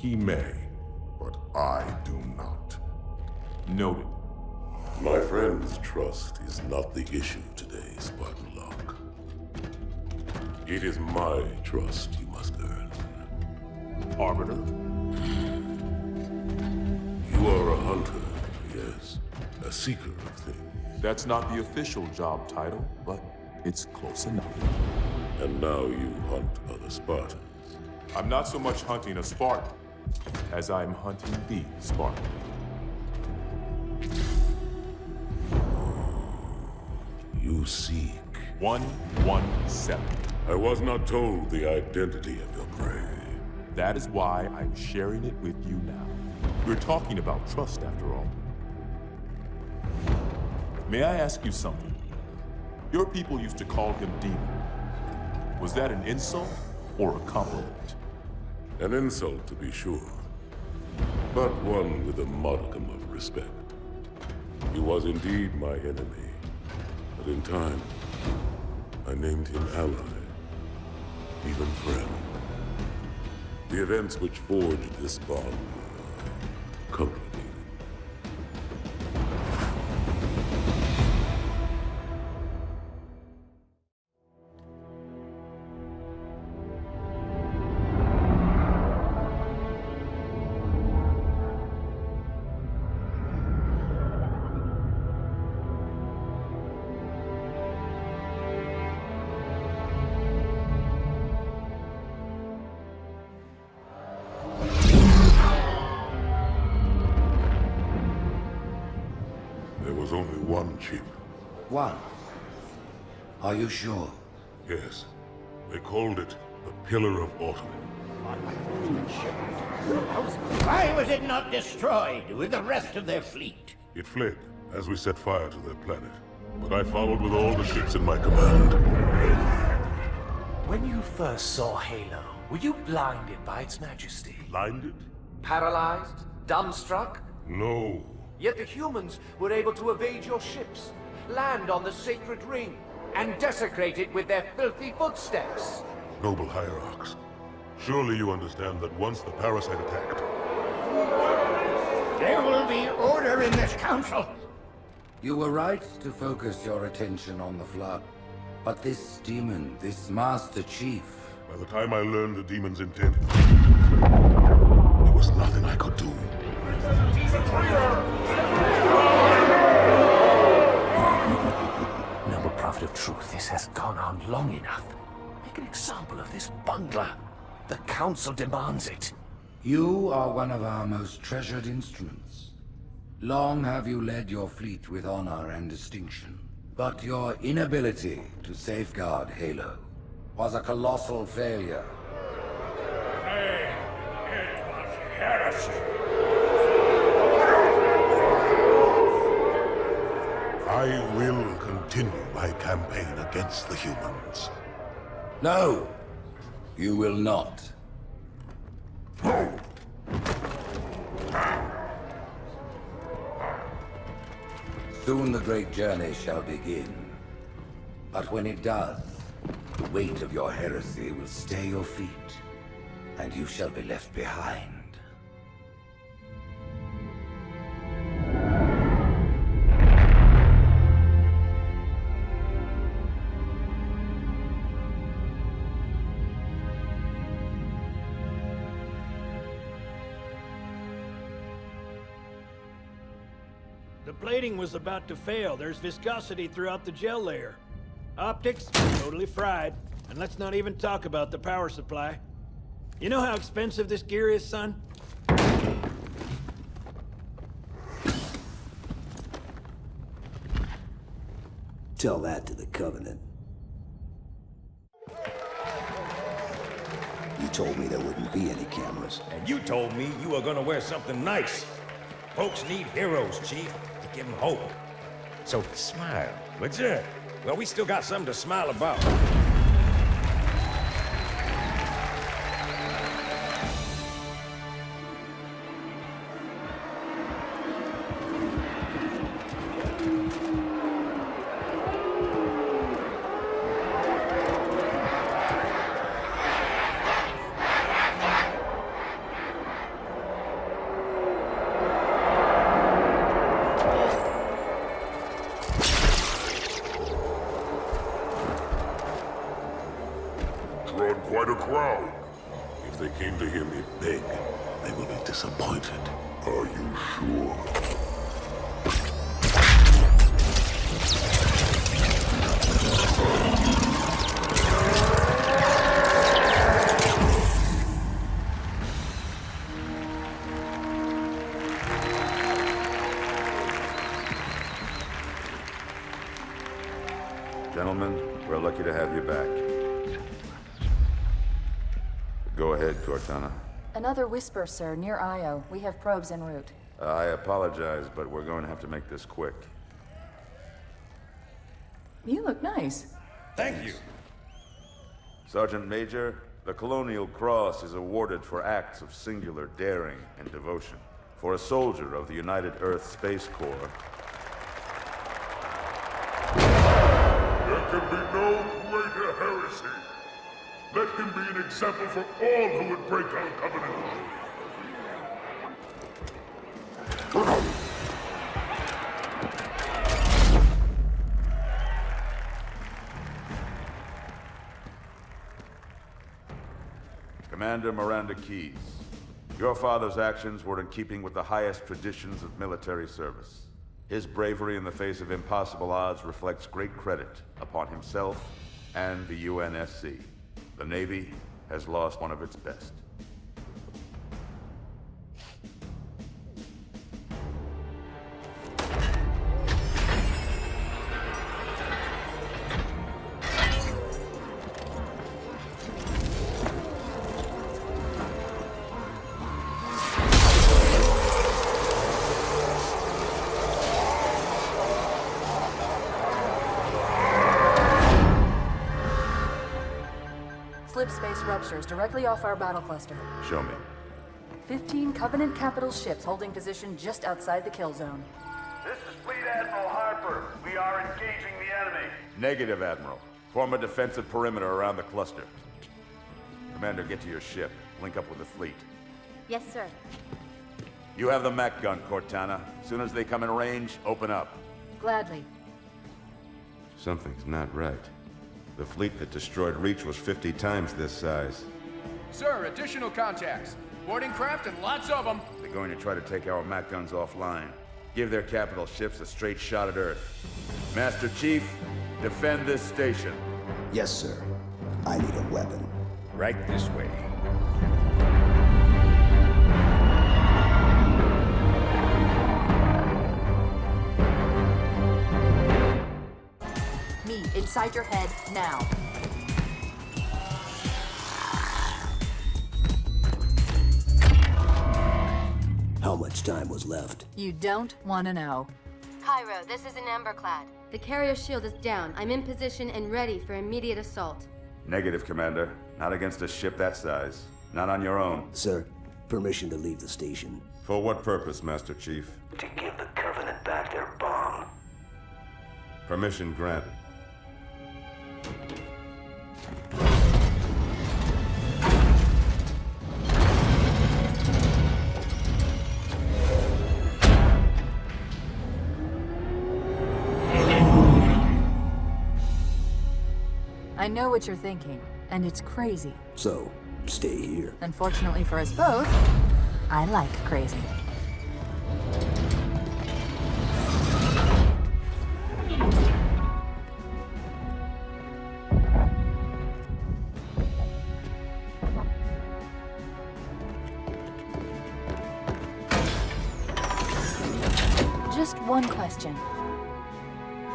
He may, but I do not. Noted. My friend's trust is not the issue today, Spartan Locke. It is my trust you must earn. Arbiter? You are a hunter, yes. A seeker of things. That's not the official job title, but it's close enough. And now you hunt other Spartans. I'm not so much hunting a Spartan, as I'm hunting the Spartan. You seek. 117. I was not told the identity of your prey. That is why I'm sharing it with you now. We're talking about trust, after all. May I ask you something? Your people used to call him Demon. Was that an insult or a compliment? An insult, to be sure, but one with a modicum of respect. He was indeed my enemy, but in time, I named him ally, even friend. The events which forged this bond were complicated. There was only one chip. One? Are you sure? Yes. They called it the Pillar of Autumn. Why was it not destroyed with the rest of their fleet? It fled as we set fire to their planet. But I followed with all the ships in my command. When you first saw Halo, were you blinded by its majesty? Blinded? Paralyzed? Dumbstruck? No. Yet the humans were able to evade your ships, land on the sacred ring, and desecrate it with their filthy footsteps. Noble hierarchs, surely you understand that once the parasite attacked... There will be order in this council. You were right to focus your attention on the Flood. But this demon, this Master Chief... By the time I learned the demon's intent, there was nothing I could do. Noble Prophet of Truth, this has gone on long enough. Make an example of this bungler. The Council demands it. You are one of our most treasured instruments. Long have you led your fleet with honor and distinction. But your inability to safeguard Halo was a colossal failure. Nay, it was heresy. I will continue my campaign against the humans. No, you will not. Soon the great journey shall begin. But when it does, the weight of your heresy will stay your feet, and you shall be left behind. The plating was about to fail. There's viscosity throughout the gel layer. Optics, totally fried. And let's not even talk about the power supply. You know how expensive this gear is, son? Tell that to the Covenant. You told me there wouldn't be any cameras. And you told me you were gonna wear something nice. Folks need heroes, Chief, to give them hope. So smile, would you? Well, we still got something to smile about. crown. If they came to hear me beg, they will be disappointed. Are you sure? Gentlemen, we're lucky to have you back. Go ahead, Cortana. Another whisper, sir, near Io. We have probes en route. I apologize, but we're going to have to make this quick. You look nice. Thank you. Sergeant Major, the Colonial Cross is awarded for acts of singular daring and devotion. For a soldier of the United Earth Space Corps, There can be no greater heresy. Let him be an example for all who would break our covenant. Commander Miranda Keyes, your father's actions were in keeping with the highest traditions of military service. His bravery in the face of impossible odds reflects great credit upon himself and the UNSC. The Navy has lost one of its best. Slip space ruptures directly off our battle cluster. Show me. 15 Covenant capital ships holding position just outside the kill zone. This is Fleet Admiral Harper. We are engaging the enemy. Negative, Admiral. Form a defensive perimeter around the cluster. Commander, get to your ship. Link up with the fleet. Yes, sir. You have the mech gun, Cortana. As soon as they come in range, open up. Gladly. Something's not right. The fleet that destroyed Reach was 50 times this size. Sir, additional contacts. Boarding craft and lots of them. They're going to try to take our mech guns offline. Give their capital ships a straight shot at Earth. Master Chief, defend this station. Yes, sir. I need a weapon. Right this way. Me, inside your head, now. How much time was left? You don't want to know. Cairo, this is an Emberclad. The carrier shield is down. I'm in position and ready for immediate assault. Negative, Commander. Not against a ship that size. Not on your own. Sir, permission to leave the station. For what purpose, Master Chief? To give the Covenant back their bomb. Permission granted. I know what you're thinking, and it's crazy. So, stay here. Unfortunately for us both, I like crazy. Just one question.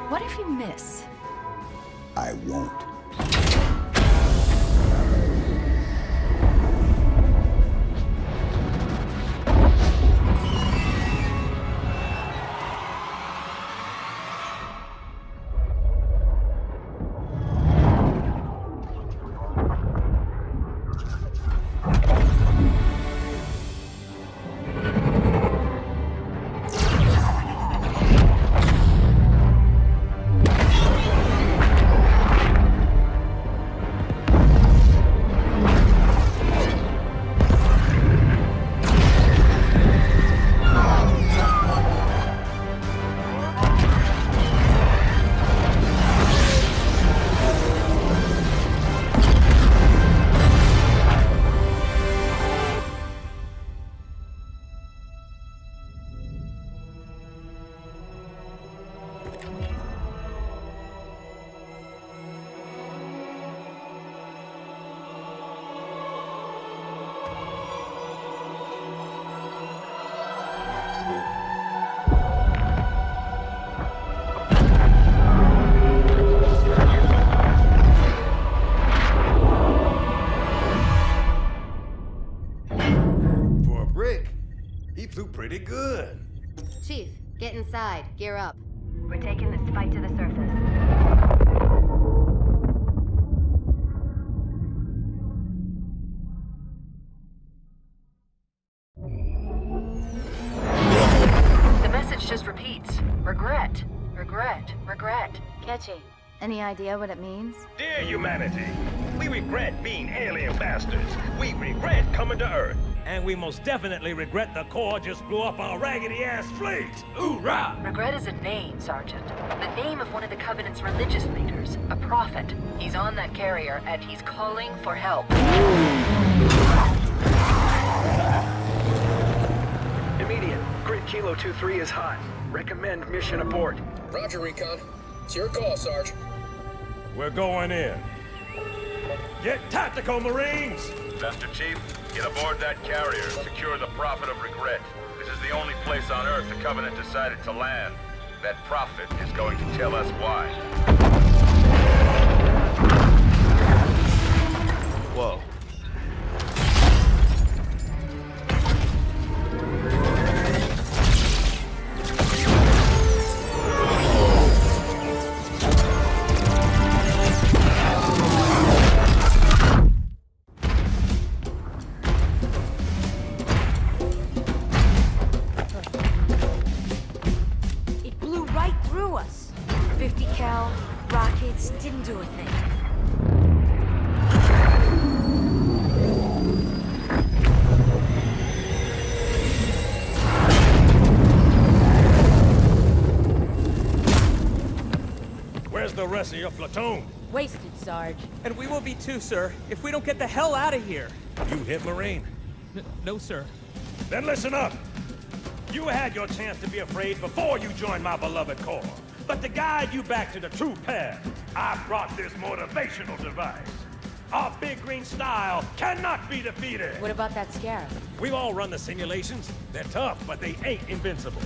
What if you miss? I won't. Gear up. We're taking this fight to the surface. The message just repeats. Regret. Regret. Regret. Catchy. Any idea what it means? Dear humanity, we regret being alien bastards. We regret coming to Earth. And we most definitely regret the Corps just blew up our raggedy-ass fleet. Hoorah! Regret is a name, Sergeant. The name of one of the Covenant's religious leaders. A prophet. He's on that carrier, and he's calling for help. Immediate. Grid Kilo 2-3 is hot. Recommend mission abort. Roger, Recon. It's your call, Sarge. We're going in. Get tactical, Marines! Master Chief, get aboard that carrier. Secure the Prophet of Regret. This is the only place on Earth the Covenant decided to land. That Prophet is going to tell us why. Whoa. It blew right through us. 50 cal, rockets, didn't do a thing. Where's the rest of your platoon? Wasted, Sarge. And we will be too, sir, if we don't get the hell out of here. You hit Marine? No, sir. Then listen up. You had your chance to be afraid before you joined my beloved Corps. But to guide you back to the true path, I brought this motivational device. Our big green style cannot be defeated. What about that Scarab? We've all run the simulations. They're tough, but they ain't invincible.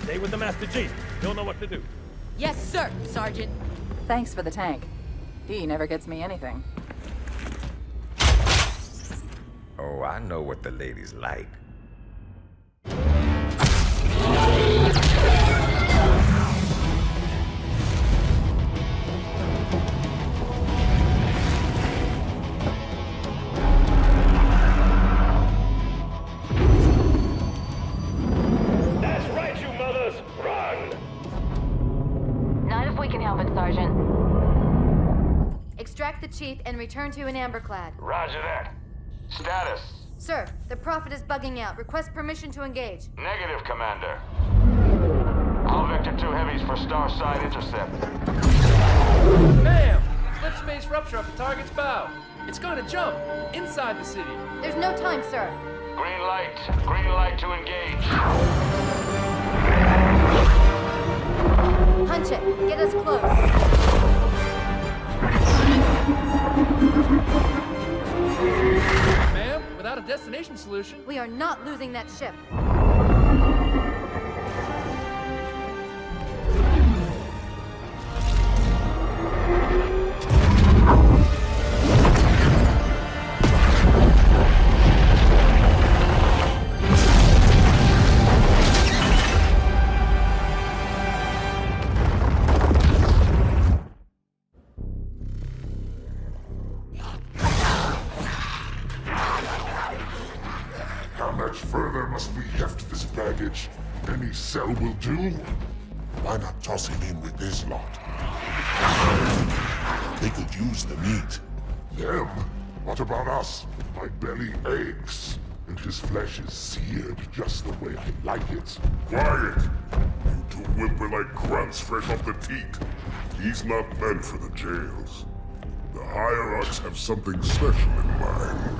Stay with the Master Chief. He'll know what to do. Yes, sir, Sergeant. Thanks for the tank. He never gets me anything. Oh, I know what the ladies like. That's right, you mothers! Run! Not if we can help it, Sergeant. Extract the Chief and return to an Amberclad. Roger that. Status. Sir, the Prophet is bugging out. Request permission to engage. Negative, Commander. All Vector 2 heavies for Starside intercept. Bam! Slip space rupture up the target's bow. It's gonna jump inside the city. There's no time, sir. Green light. Green light to engage. Punch it. Get us close. Ma'am, without a destination solution. We are not losing that ship. How much further must we heft this baggage? Any cell will do? Why not toss him in with this lot? They could use the meat. Them? What about us? My belly aches, and his flesh is seared just the way I like it. Quiet! You two whimper like grunts fresh off the teat. He's not meant for the jails. The Hierarchs have something special in mind.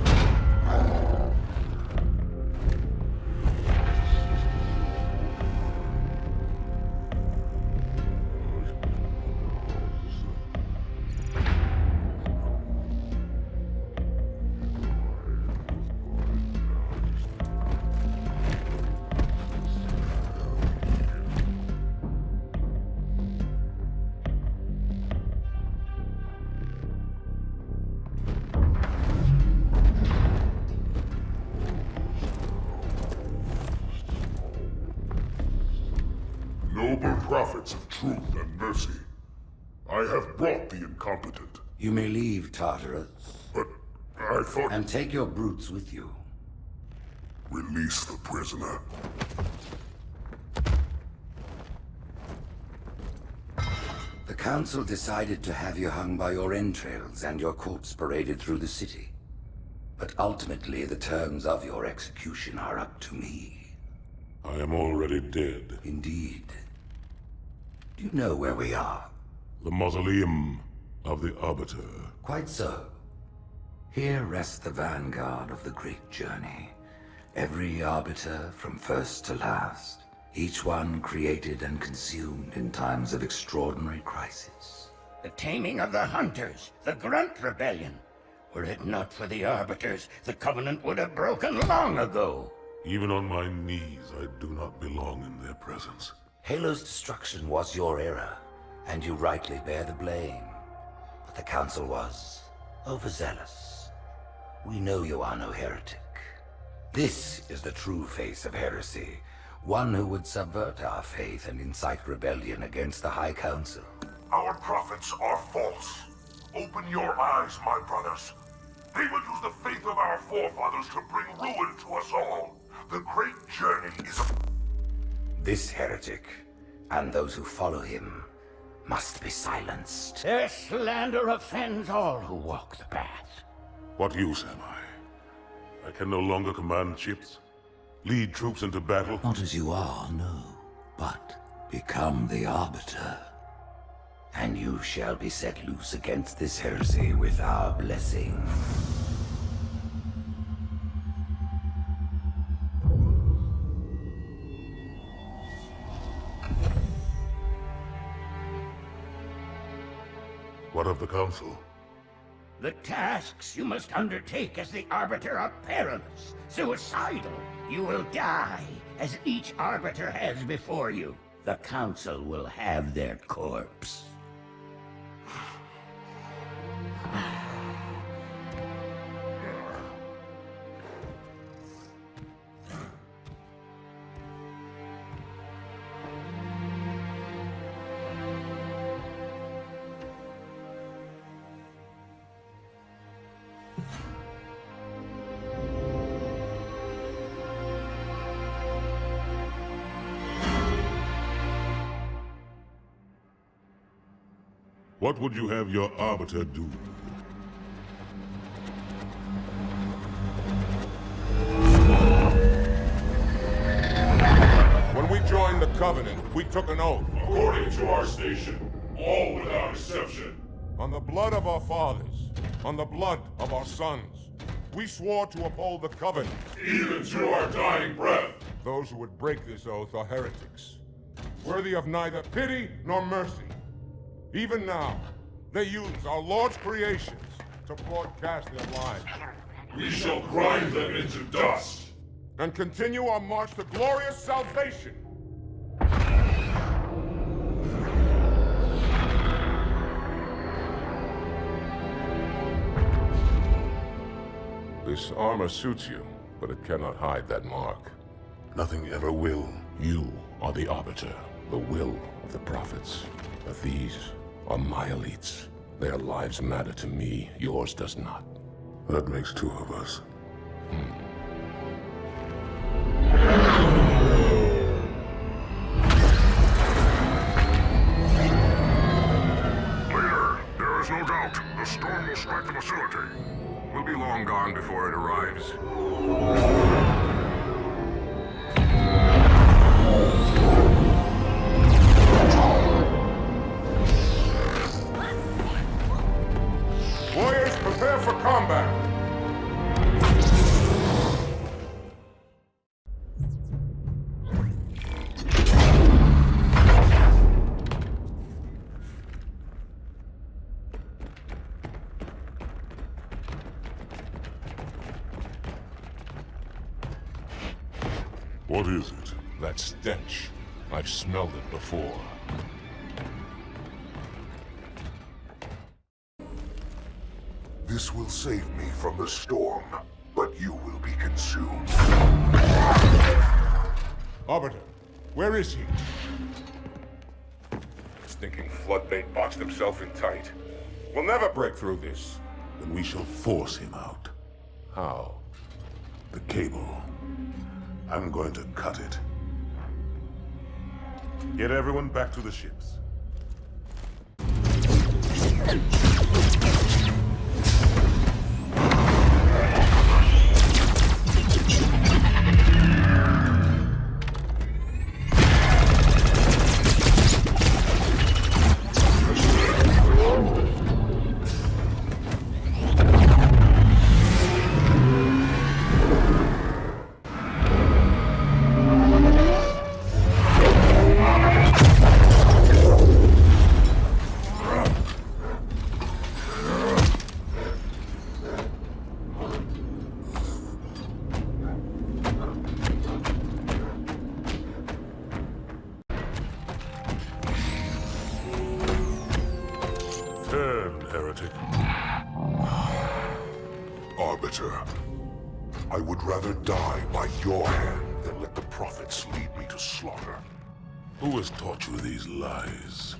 truth and mercy. I have brought the incompetent. You may leave, Tartarus. But I thought... And take your brutes with you. Release the prisoner. The Council decided to have you hung by your entrails and your corpse paraded through the city. But ultimately, the terms of your execution are up to me. I am already dead. Indeed. Do you know where we are? The mausoleum of the Arbiter. Quite so. Here rests the vanguard of the great journey. Every Arbiter from first to last. Each one created and consumed in times of extraordinary crisis. The taming of the Hunters, the Grunt Rebellion. Were it not for the Arbiters, the Covenant would have broken long ago. Even on my knees, I do not belong in their presence. Halo's destruction was your error, and you rightly bear the blame. But the Council was overzealous. We know you are no heretic. This is the true face of heresy, one who would subvert our faith and incite rebellion against the High Council. Our prophets are false. Open your eyes, my brothers. They will use the faith of our forefathers to bring ruin to us all. The great journey is... This heretic, and those who follow him, must be silenced. Their slander offends all who walk the path. What use am I? I can no longer command ships, lead troops into battle. Not as you are, no, but become the Arbiter. And you shall be set loose against this heresy with our blessing. What of the Council? The tasks you must undertake as the Arbiter are perilous, suicidal. You will die, as each Arbiter has before you. The Council will have their corpse. What would you have your Arbiter do? When we joined the Covenant, we took an oath. According to our station, all without exception. On the blood of our fathers, on the blood of our sons, we swore to uphold the Covenant. Even to our dying breath. Those who would break this oath are heretics, worthy of neither pity nor mercy. Even now, they use our Lord's creations to broadcast their lies. We shall grind them into dust. And continue our march to glorious salvation. This armor suits you, but it cannot hide that mark. Nothing ever will. You are the Arbiter, the will of the Prophets. But these are my elites. Their lives matter to me, yours does not. That makes two of us. Leader, there is no doubt the storm will strike the facility. We'll be long gone before it arrives. Warriors, prepare for combat! What is it? That stench. I've smelled it before. This will save me from the storm, but you will be consumed. Arbiter, where is he? stinking floodbait boxed himself in tight. We'll never break through this. Then we shall force him out. How? The cable. I'm going to cut it. Get everyone back to the ships. Turn, heretic. Arbiter, I would rather die by your hand than let the prophets lead me to slaughter. Who has taught you these lies?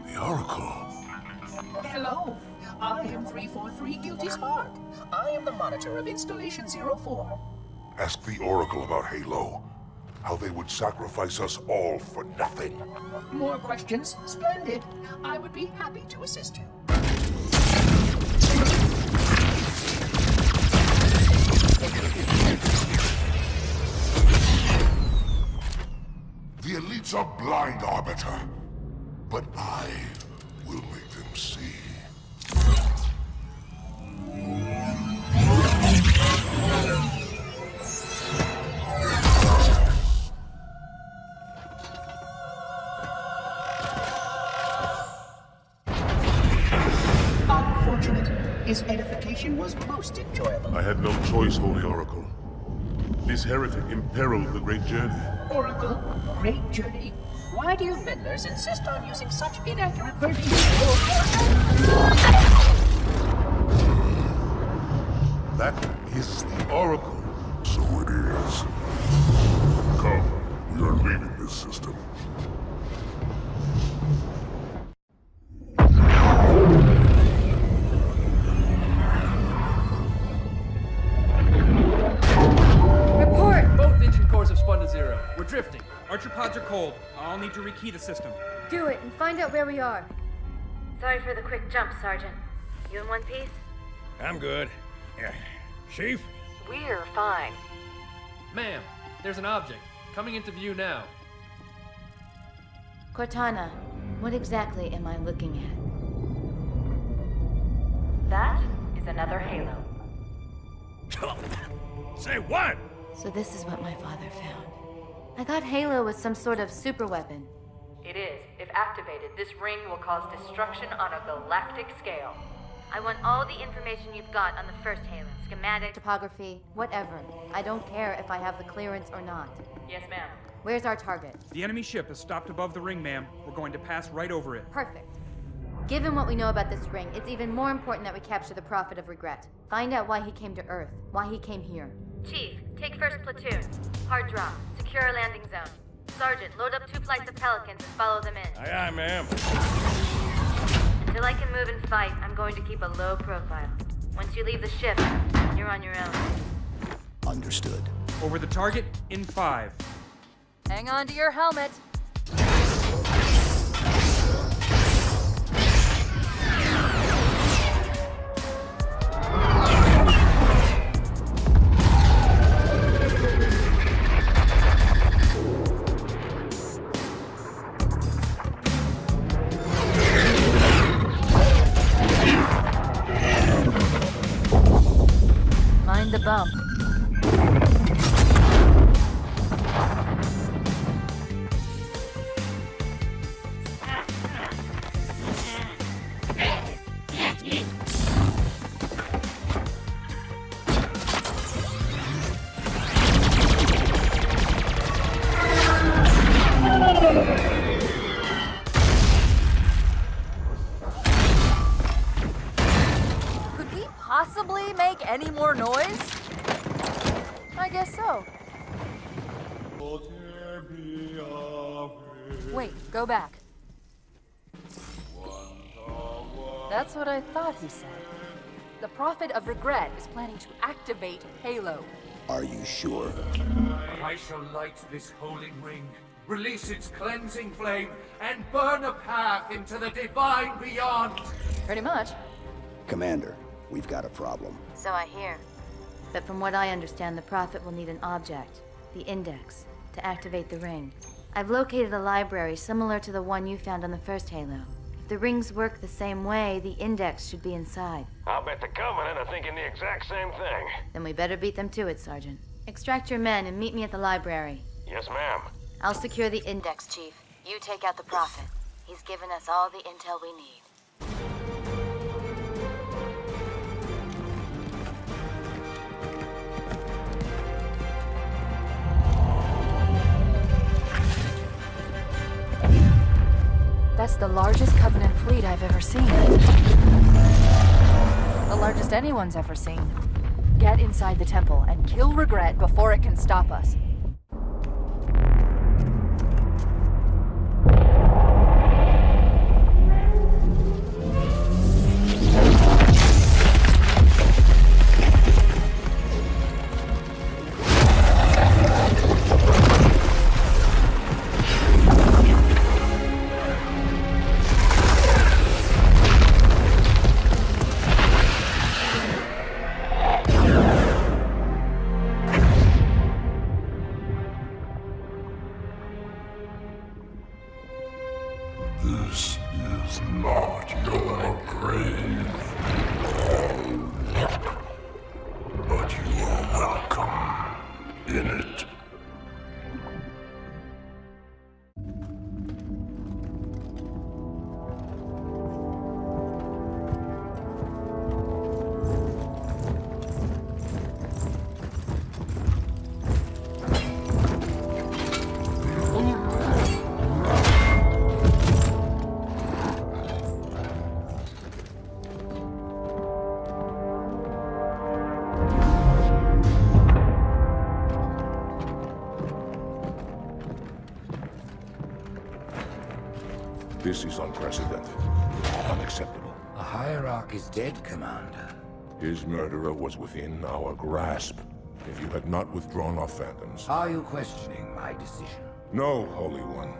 The Oracle. Hello, I am 343 Guilty Spark. I am the monitor of Installation 04. Ask the Oracle about Halo. How they would sacrifice us all for nothing. More questions? Splendid. I would be happy to assist you. The elites are blind, Arbiter. But I will make them see. His edification was most enjoyable. I had no choice, Holy Oracle. This heretic imperiled the great journey. Oracle, great journey. Why do you meddlers insist on using such inaccurate versions That is the Oracle. So it is. Come, we are leaving this system. We're drifting. Archer pods are cold. I'll need to rekey the system. Do it and find out where we are. Sorry for the quick jump, Sergeant. You in one piece? I'm good. Chief? We're fine. Ma'am, there's an object. Coming into view now. Cortana, what exactly am I looking at? That is another Halo. Say what? So this is what my father found. I thought Halo was some sort of super weapon. It is. If activated, this ring will cause destruction on a galactic scale. I want all the information you've got on the first Halo. Schematic, topography, whatever. I don't care if I have the clearance or not. Yes, ma'am. Where's our target? The enemy ship is stopped above the ring, ma'am. We're going to pass right over it. Perfect. Given what we know about this ring, it's even more important that we capture the Prophet of Regret. Find out why he came to Earth, why he came here. Chief, take first platoon. Hard drop. Secure landing zone. Sergeant, load up 2 flights of Pelicans and follow them in. Aye, aye, ma'am. Until I can move and fight, I'm going to keep a low profile. Once you leave the ship, you're on your own. Understood. Over the target in 5. Hang on to your helmet. Mind the bump. Wait, go back. That's what I thought he said. The Prophet of Regret is planning to activate Halo. Are you sure? I shall light this holy ring, release its cleansing flame, and burn a path into the divine beyond. Pretty much. Commander, we've got a problem. So I hear. But from what I understand, the Prophet will need an object, the Index, to activate the ring. I've located a library similar to the one you found on the first Halo. If the rings work the same way, the Index should be inside. I'll bet the Covenant are thinking the exact same thing. Then we better beat them to it, Sergeant. Extract your men and meet me at the library. Yes, ma'am. I'll secure the Index, Chief. You take out the Prophet. He's given us all the intel we need. That's the largest Covenant fleet I've ever seen. The largest anyone's ever seen. Get inside the temple and kill Regret before it can stop us. This is not your grave, but you are welcome in it. This is unprecedented. Unacceptable. The Hierarch is dead, Commander. His murderer was within our grasp. If you had not withdrawn our phantoms... Are you questioning my decision? No, Holy One.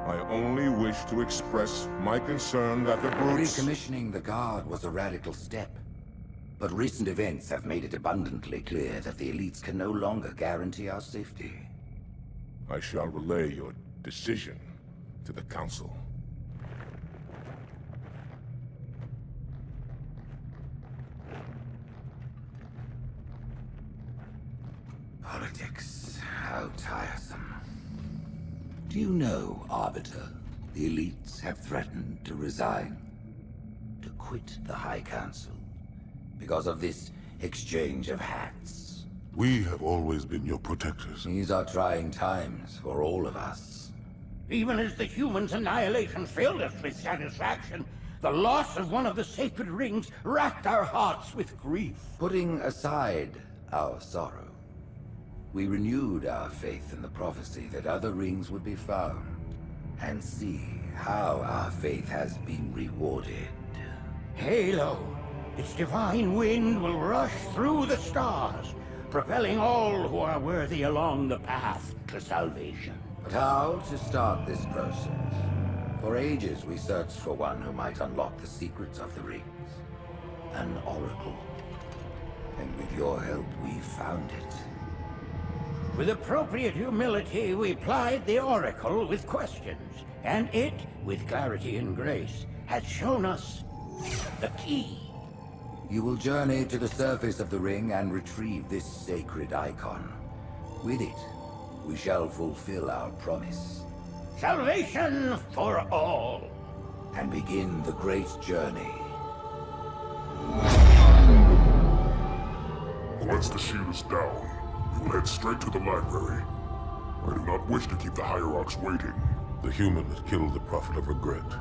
I only wish to express my concern that the brutes... Recommissioning the Guard was a radical step. But recent events have made it abundantly clear that the elites can no longer guarantee our safety. I shall relay your decision to the Council. Politics, how tiresome. Do you know, Arbiter, the elites have threatened to resign, to quit the High Council, because of this exchange of hats? We have always been your protectors. These are trying times for all of us. Even as the humans' annihilation filled us with satisfaction, the loss of one of the sacred rings racked our hearts with grief. Putting aside our sorrow, we renewed our faith in the prophecy that other rings would be found, and see how our faith has been rewarded. Halo, its divine wind will rush through the stars, propelling all who are worthy along the path to salvation. But how to start this process? For ages we searched for one who might unlock the secrets of the rings. An oracle. And with your help, we found it. With appropriate humility, we plied the Oracle with questions, and it, with clarity and grace, has shown us the key. You will journey to the surface of the ring and retrieve this sacred icon. With it, we shall fulfill our promise. Salvation for all. And begin the great journey. Once the shield is down, we will head straight to the library. I do not wish to keep the Hierarchs waiting. The human that killed the Prophet of Regret.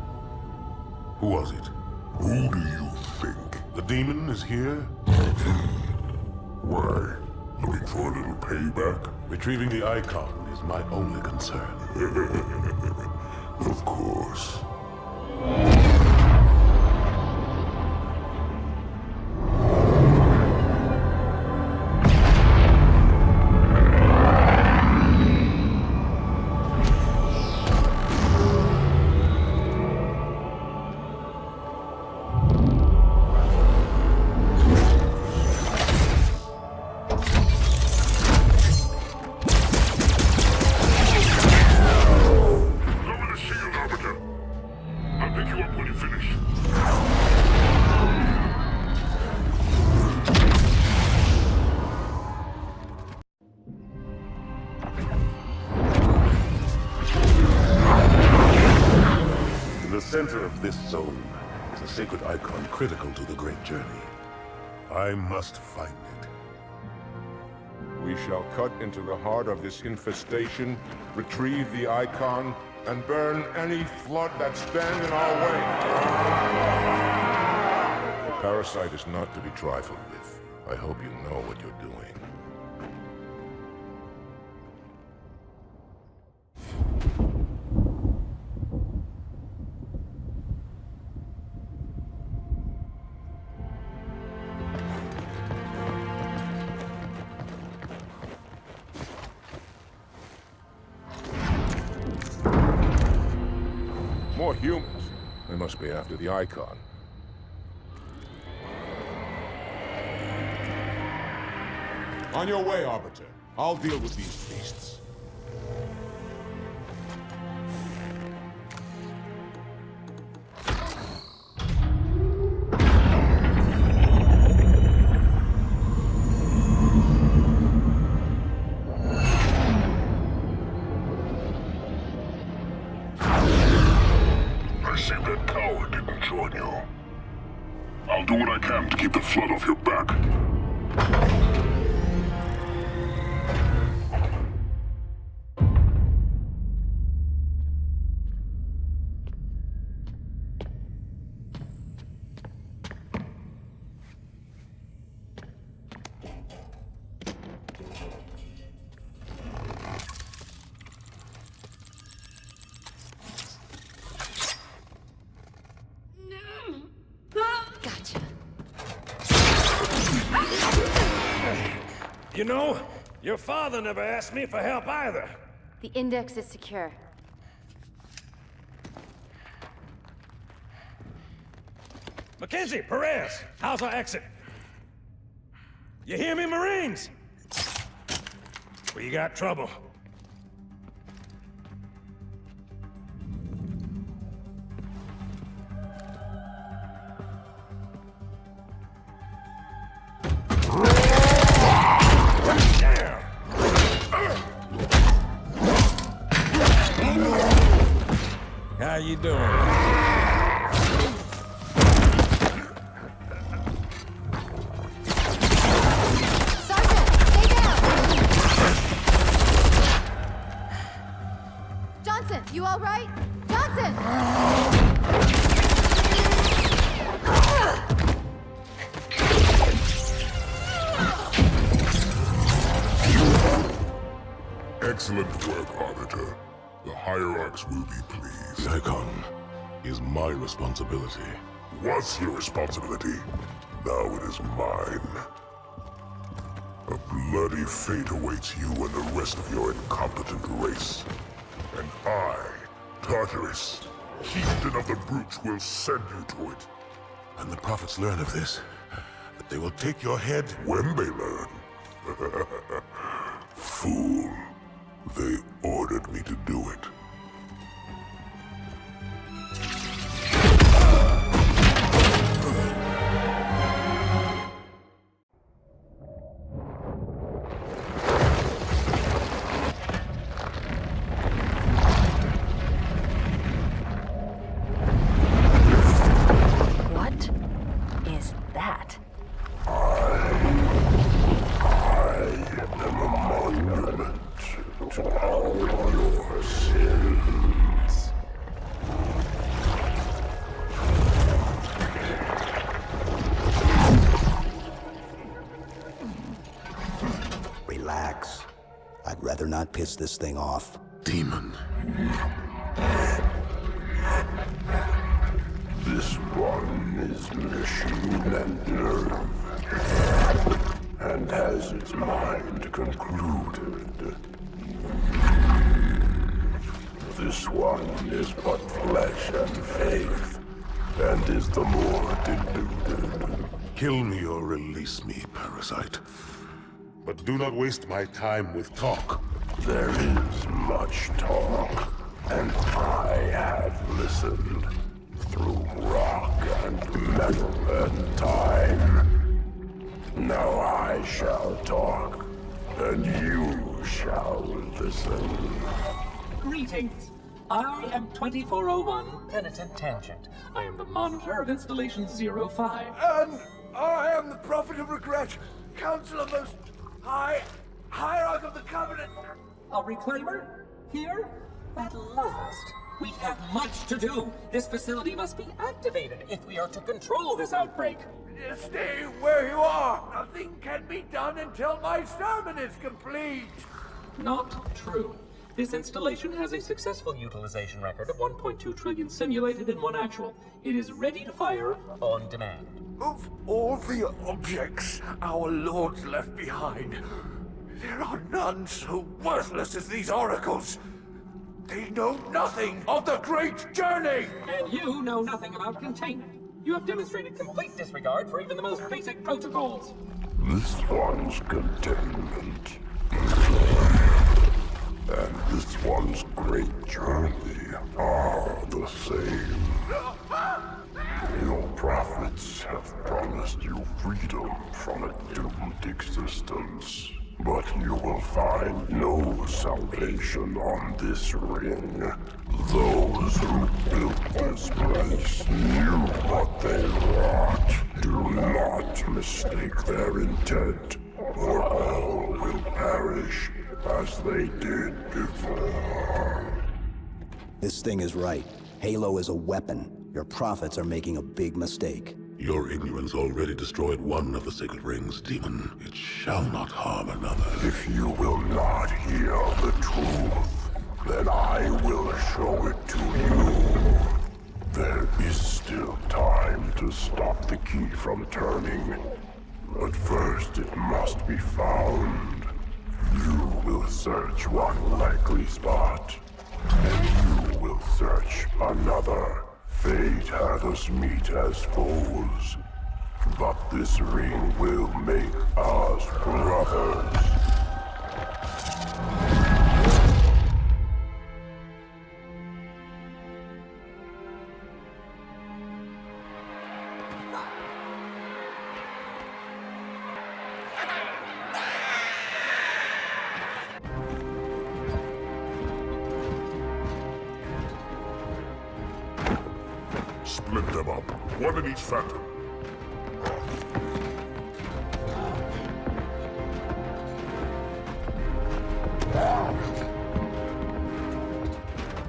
Who was it? Who do you think? The demon is here? Why? Looking for a little payback? Retrieving the icon is my only concern. center of this zone is a sacred icon critical to the Great Journey. I must find it. We shall cut into the heart of this infestation, retrieve the icon, and burn any flood that stand in our way. The parasite is not to be trifled with. I hope you know what you're doing. More humans. They must be after the icon. On your way, Arbiter. I'll deal with these beasts. I see that coward didn't join you. I'll do what I can to keep the flood off your back. Gotcha. You know, your father never asked me for help either. The index is secure. Mackenzie, Perez, how's our exit? You hear me, Marines? We got trouble. How you doing? Sergeant, stay down! Johnson, you all right? Johnson! Excellent work, Arbiter. The Hierarchs will be pleased. The icon is my responsibility. Was your responsibility. Now it is mine. A bloody fate awaits you and the rest of your incompetent race. And I, Tartarus, chieftain of the Brutes, will send you to it. When the prophets learn of this, that they will take your head. When they learn. Fool. They ordered me to do it. What is that? I am a monument to all your sins. Relax. I'd rather not piss this thing off. Demon. This one is machine and nerve, and has its mind concluded. This one is but flesh and faith, and is the more deluded. Kill me or release me, parasite. But do not waste my time with talk. There is much talk, and I have listened through rock and metal and time. Now I shall talk, and you shall listen. Greetings. I am 2401 Penitent Tangent. I am the monitor of Installation 05. And I am the Prophet of Regret, Counselor Most High, Hierarch of the Covenant. A reclaimer? Here? At last. We have much to do. This facility must be activated if we are to control this outbreak. Stay where you are. Nothing can be done until my sermon is complete. Not true. This installation has a successful utilization record of 1.2 trillion simulated and 1 actual. It is ready to fire on demand. Of all the objects our lords left behind, there are none so worthless as these oracles. They know nothing of the great journey! And you know nothing about containment. You have demonstrated complete disregard for even the most basic protocols. This one's containment. And this one's great journey are the same. Your prophets have promised you freedom from a doomed existence. But you will find no salvation on this ring. Those who built this place knew what they wrought. Do not mistake their intent, or all will perish as they did before. This thing is right. Halo is a weapon. Your prophets are making a big mistake. Your ignorance already destroyed one of the sacred rings, demon. It shall not harm another. If you will not hear the truth, then I will show it to you. There is still time to stop the key from turning. But first it must be found. You will search one likely spot, and you will search another. Fate had us meet as foes, but this ring will make us brothers. Split them up, one in each phantom.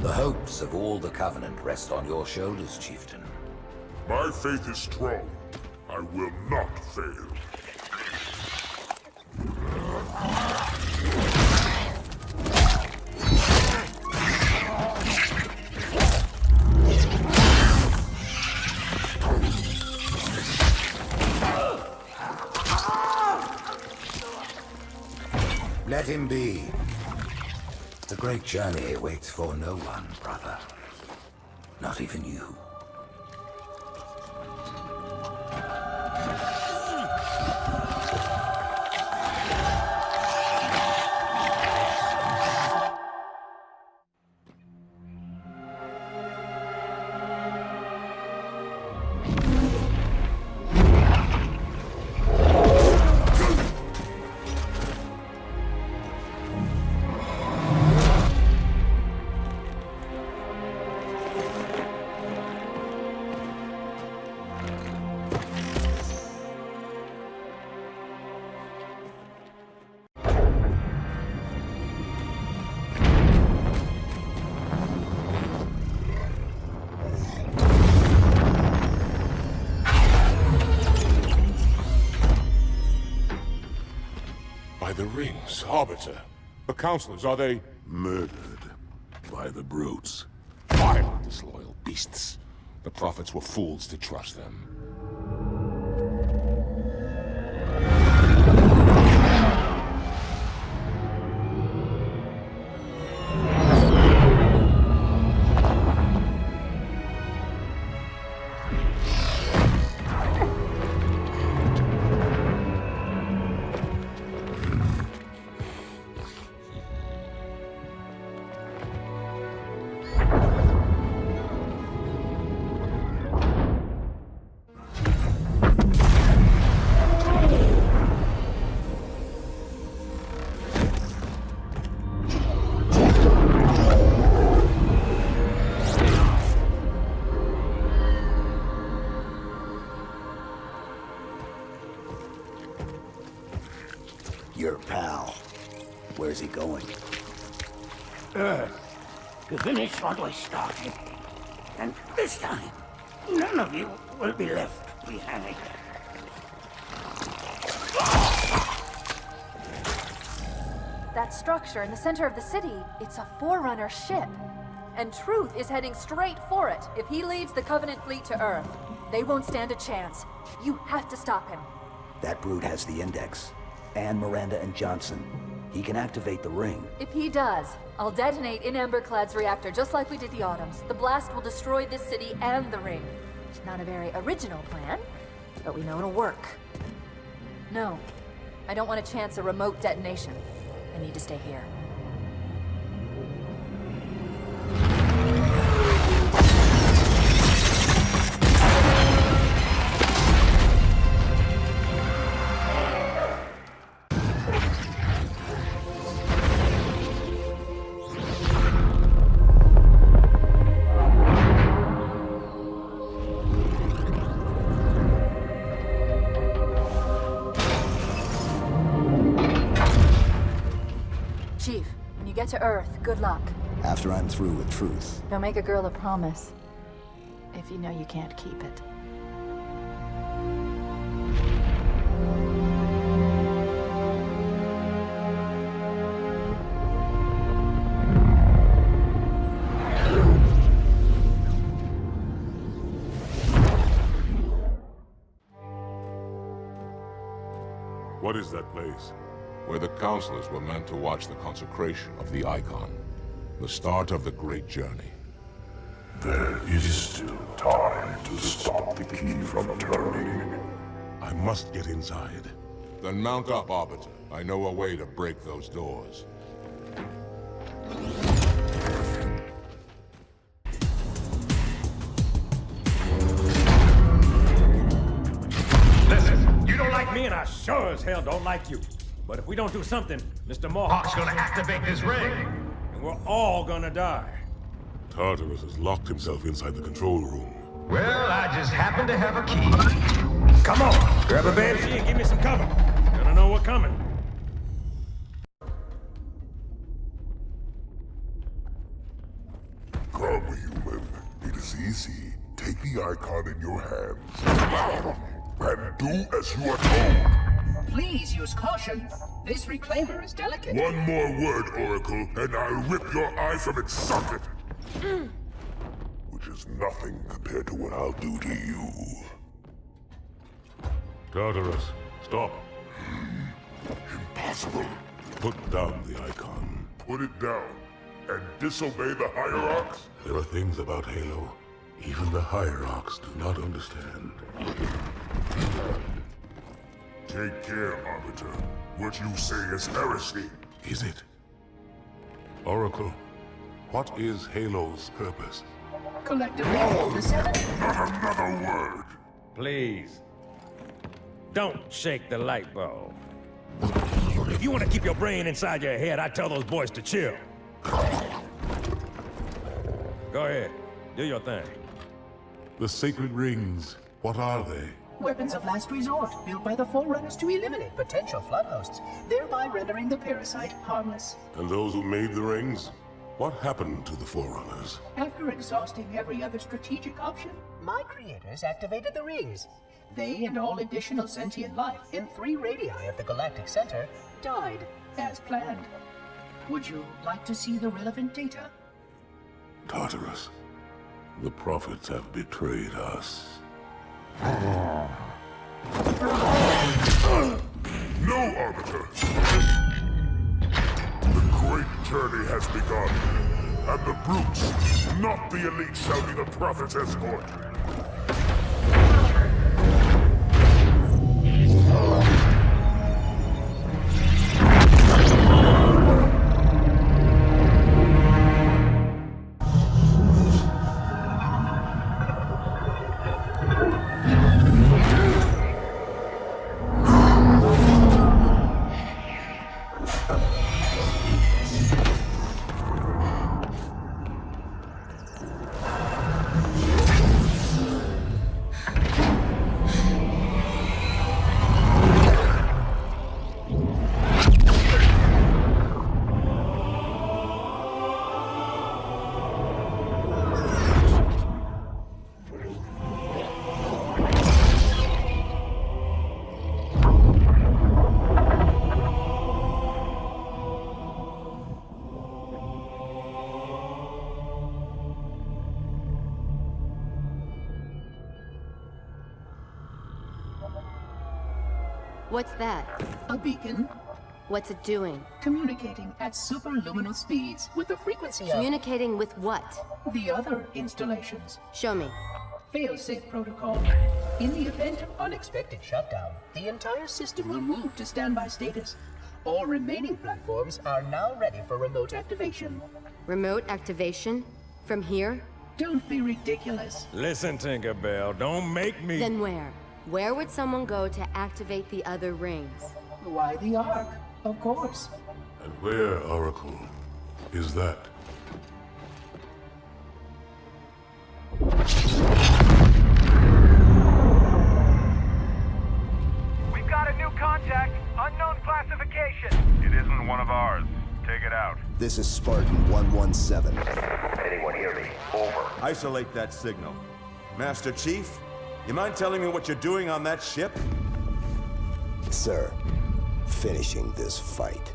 The hopes of all the Covenant rest on your shoulders, Chieftain. My faith is strong. I will not fail. Let him be. The great journey waits for no one, brother. Not even you. The rings, Arbiter. The counselors, are they... Murdered by the brutes. Vile, disloyal beasts. The prophets were fools to trust them. Where's he going? Earth, to finish what we started. And this time, none of you will be left behind. That structure in the center of the city, it's a Forerunner ship. And Truth is heading straight for it. If he leads the Covenant fleet to Earth, they won't stand a chance. You have to stop him. That brute has the Index. And Miranda and Johnson. He can activate the ring. If he does, I'll detonate in Emberclad's reactor just like we did the Autumns. The blast will destroy this city and the ring. Not a very original plan, but we know it'll work. No, I don't want to chance a remote detonation. I need to stay here. Chief, when you get to Earth, good luck. After I'm through with Truth. Don't make a girl a promise if you know you can't keep it. What is that place? Where the counselors were meant to watch the consecration of the Icon. The start of the Great Journey. There is still time to stop the key from turning. I must get inside. Then mount up, Arbiter. I know a way to break those doors. Listen, you don't like me and I sure as hell don't like you. But if we don't do something, Mr. Mohawk's gonna activate this ring. And we're all gonna die. Tartarus has locked himself inside the control room. Well, I just happen to have a key. Come on, grab a banshee and give me some cover. Gonna know what's coming. Come, human. It is easy. Take the Icon in your hands. And do as you are told. Please use caution. This reclaimer is delicate. One more word, Oracle, and I'll rip your eye from its socket. Which is nothing compared to what I'll do to you. Tartarus, stop. Impossible. Put down the Icon. Put it down and disobey the Hierarchs? There are things about Halo even the Hierarchs do not understand. Take care, Arbiter. What you say is heresy. Is it? Oracle, what is Halo's purpose? Collectively, the seven. Not another word. Please. Don't shake the light bulb. If you want to keep your brain inside your head, I tell those boys to chill. Go ahead. Do your thing. The sacred rings, what are they? Weapons of last resort, built by the Forerunners to eliminate potential flood hosts, thereby rendering the parasite harmless. And those who made the rings? What happened to the Forerunners? After exhausting every other strategic option, my creators activated the rings. They and all additional sentient life in 3 radii of the Galactic Center died as planned. Would you like to see the relevant data? Tartarus, the prophets have betrayed us. No, Arbiter! The great journey has begun, and the brutes, not the elite, shall be the Prophet's escort. What's that? A beacon. What's it doing? Communicating at superluminal speeds with the frequency of... Communicating with what? The other installations. Show me. Fail-safe protocol. In the event of unexpected shutdown, the entire system will move to standby status. All remaining platforms are now ready for remote activation. Remote activation? From here? Don't be ridiculous. Listen, Tinkerbell, don't make me... Then where? Where would someone go to activate the other rings? Why the Ark? Of course. And where, Oracle, is that? We've got a new contact. Unknown classification. It isn't one of ours. Take it out. This is Spartan 117. Anyone hear me? Over. Isolate that signal. Master Chief, you mind telling me what you're doing on that ship? Sir, finishing this fight.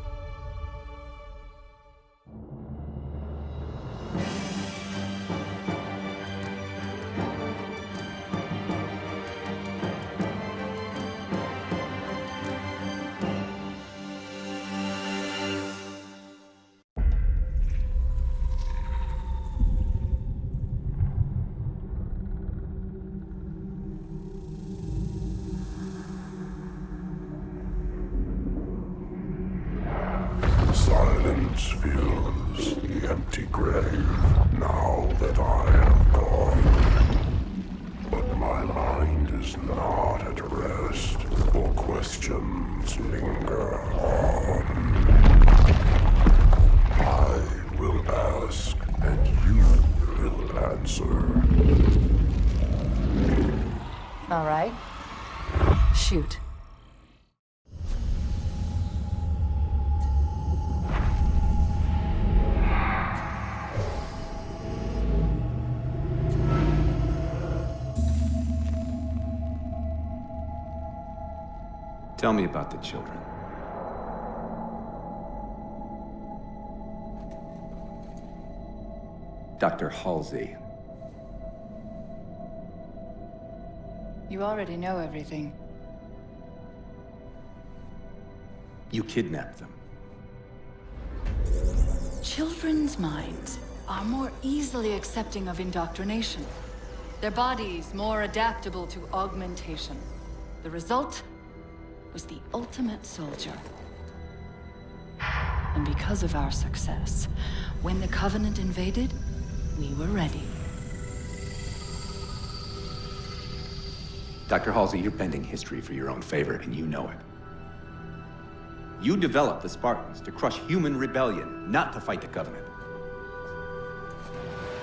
Silence fills the empty grave now that I have gone. But my mind is not at rest, for questions linger on. I will ask, and you will answer. All right. Shoot. Tell me about the children. Dr. Halsey. You already know everything. You kidnapped them. Children's minds are more easily accepting of indoctrination. Their bodies more adaptable to augmentation. The result was the ultimate soldier. And because of our success, when the Covenant invaded, we were ready. Dr. Halsey, you're bending history for your own favor, and you know it. You developed the Spartans to crush human rebellion, not to fight the Covenant.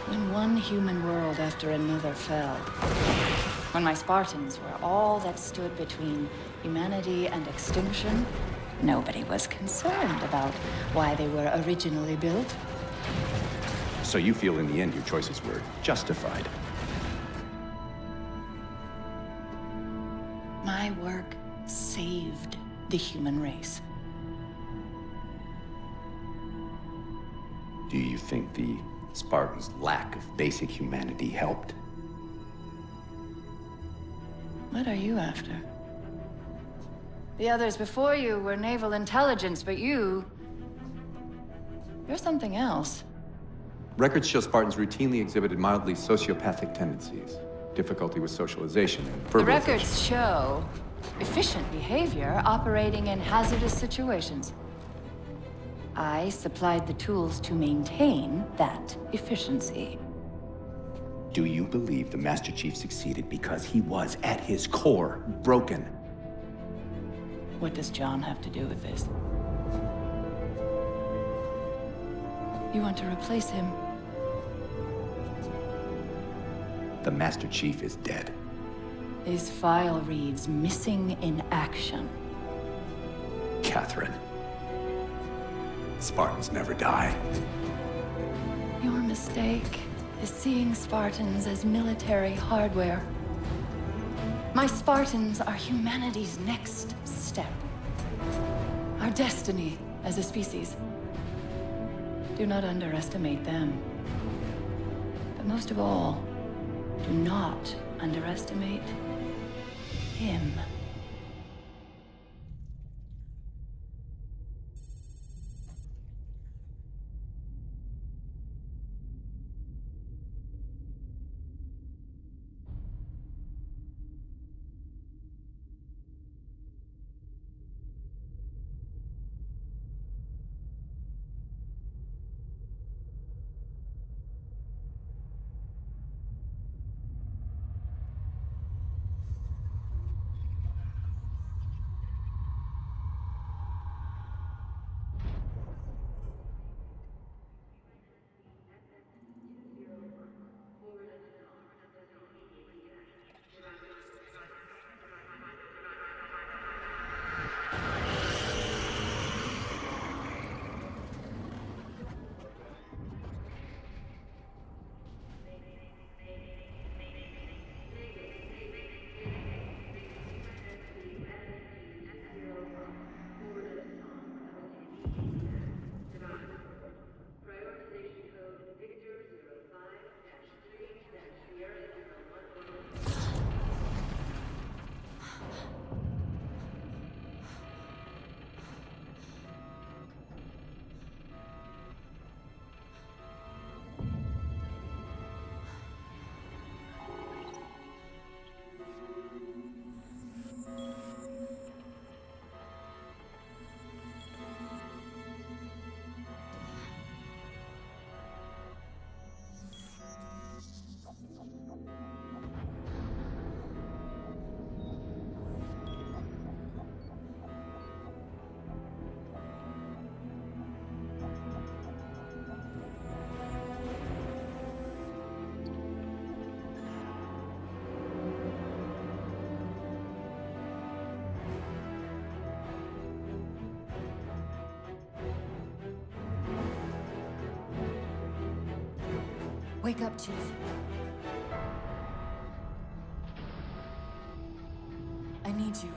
When one human world after another fell, when my Spartans were all that stood between humanity and extinction, nobody was concerned about why they were originally built. So you feel in the end your choices were justified? My work saved the human race. Do you think the Spartans' lack of basic humanity helped? What are you after? The others before you were naval intelligence, but you're something else. Records show Spartans routinely exhibited mildly sociopathic tendencies, difficulty with socialization, and The verbalization. records show efficient behavior operating in hazardous situations. I supplied the tools to maintain that efficiency. Do you believe the Master Chief succeeded because he was, at his core, broken? What does John have to do with this? You want to replace him? The Master Chief is dead. His file reads missing in action. Catherine. Spartans never die. Your mistake is seeing Spartans as military hardware. My Spartans are humanity's next step. Our destiny as a species. Do not underestimate them. But most of all, do not underestimate him. Wake up, Chief. I need you.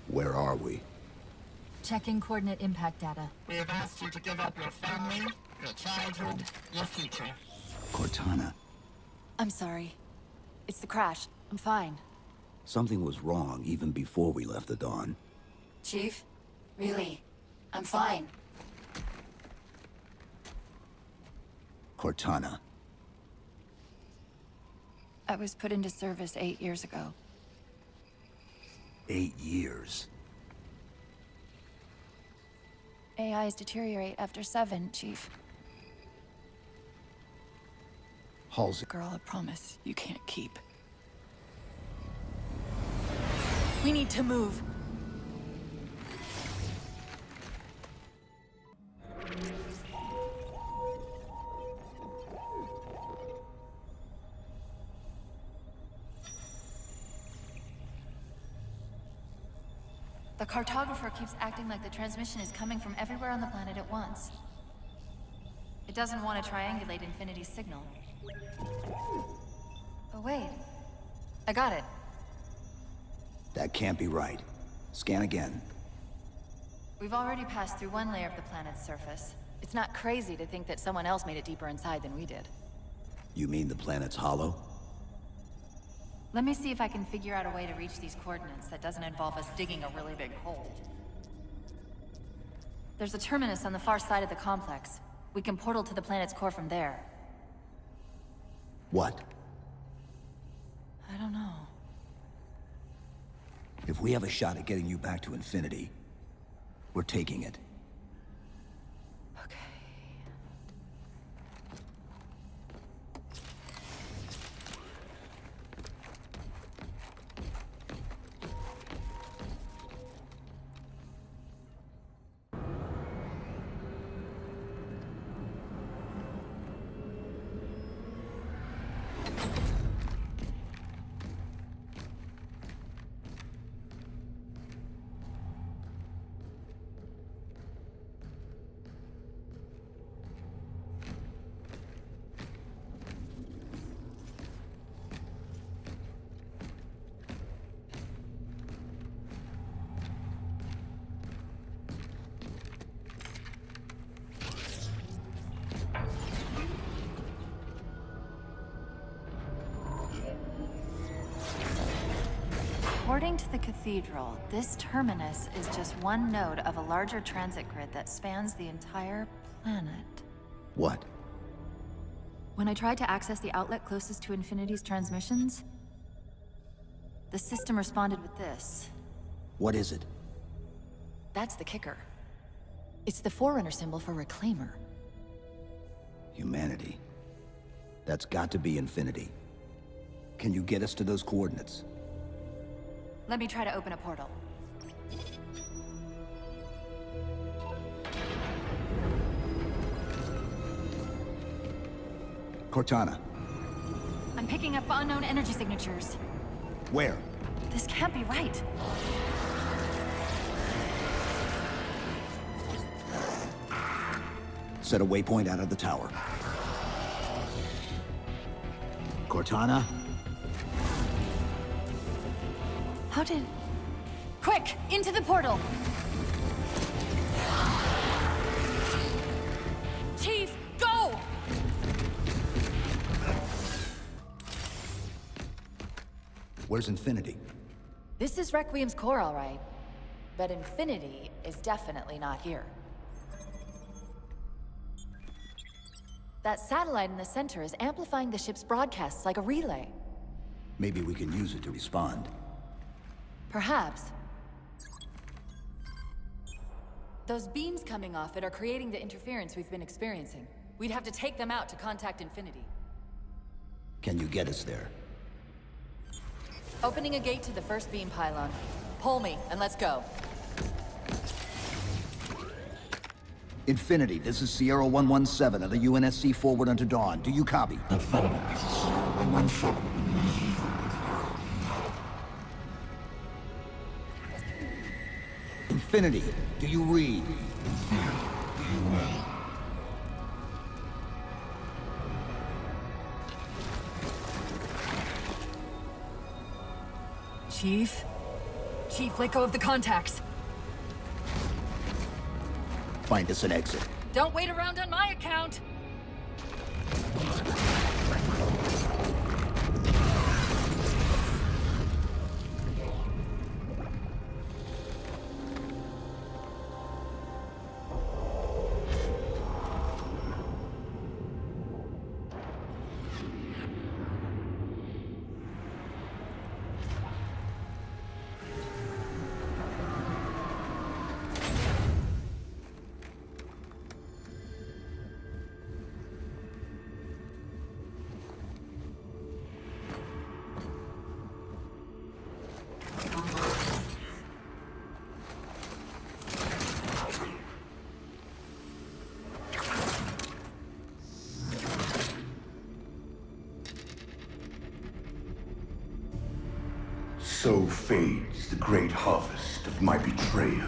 Where are we? Checking coordinate impact data. We have asked you to give up your family, your childhood, your future. Cortana, I'm sorry. It's the crash. I'm fine. something was wrong even before we left the Dawn. Chief? Really? I'm fine. Cortana. I was put into service 8 years ago. 8 years. AIs deteriorate after 7, Chief. Halsey. Girl, a promise you can't keep. We need to move. The cartographer keeps acting like the transmission is coming from everywhere on the planet at once. It doesn't want to triangulate Infinity's signal. Oh wait, I got it. That can't be right. Scan again. We've already passed through one layer of the planet's surface. It's not crazy to think that someone else made it deeper inside than we did. You mean the planet's hollow? Let me see if I can figure out a way to reach these coordinates that doesn't involve us digging a really big hole. There's a terminus on the far side of the complex. We can portal to the planet's core from there. What? I don't know. If we have a shot at getting you back to Infinity, we're taking it. According to the Cathedral, this terminus is just one node of a larger transit grid that spans the entire planet. What? When I tried to access the outlet closest to Infinity's transmissions, the system responded with this. What is it? That's the kicker. It's the Forerunner symbol for Reclaimer. Humanity. That's got to be Infinity. Can you get us to those coordinates? Let me try to open a portal. Cortana. I'm picking up unknown energy signatures. Where? This can't be right. Set a waypoint out of the tower. Cortana? How did... Quick! Into the portal! Chief, go! Where's Infinity? This is Requiem's core, all right. But Infinity is definitely not here. That satellite in the center is amplifying the ship's broadcasts like a relay. Maybe we can use it to respond. Perhaps. Those beams coming off it are creating the interference we've been experiencing. We'd have to take them out to contact Infinity. Can you get us there? Opening a gate to the first beam pylon. Pull me, and let's go. Infinity, this is Sierra 117 of the UNSC forward unto dawn. Do you copy? Infinity, do you read? Chief? Chief, let go of the contacts. Find us an exit. Don't wait around on my account! So fades the great harvest of my betrayal.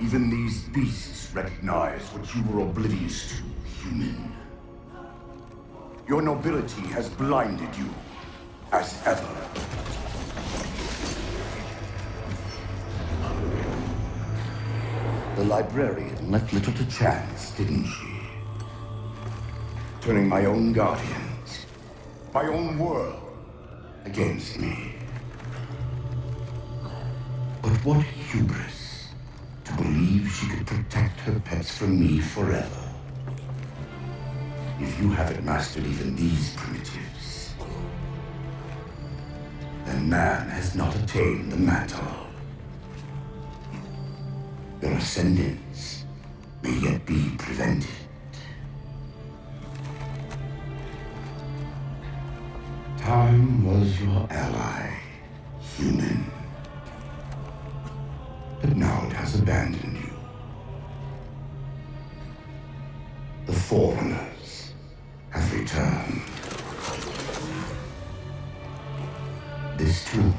Even these beasts recognize what you were oblivious to, human. Your nobility has blinded you, as ever. The librarian left little to chance, didn't she? Turning my own guardians, my own world, against me. But what hubris to believe she could protect her pets from me forever. If you haven't mastered even these primitives, then man has not attained the mantle. Their ascendance may yet be prevented. Time was your ally, human. But now it has abandoned you. The Forerunners have returned. This tomb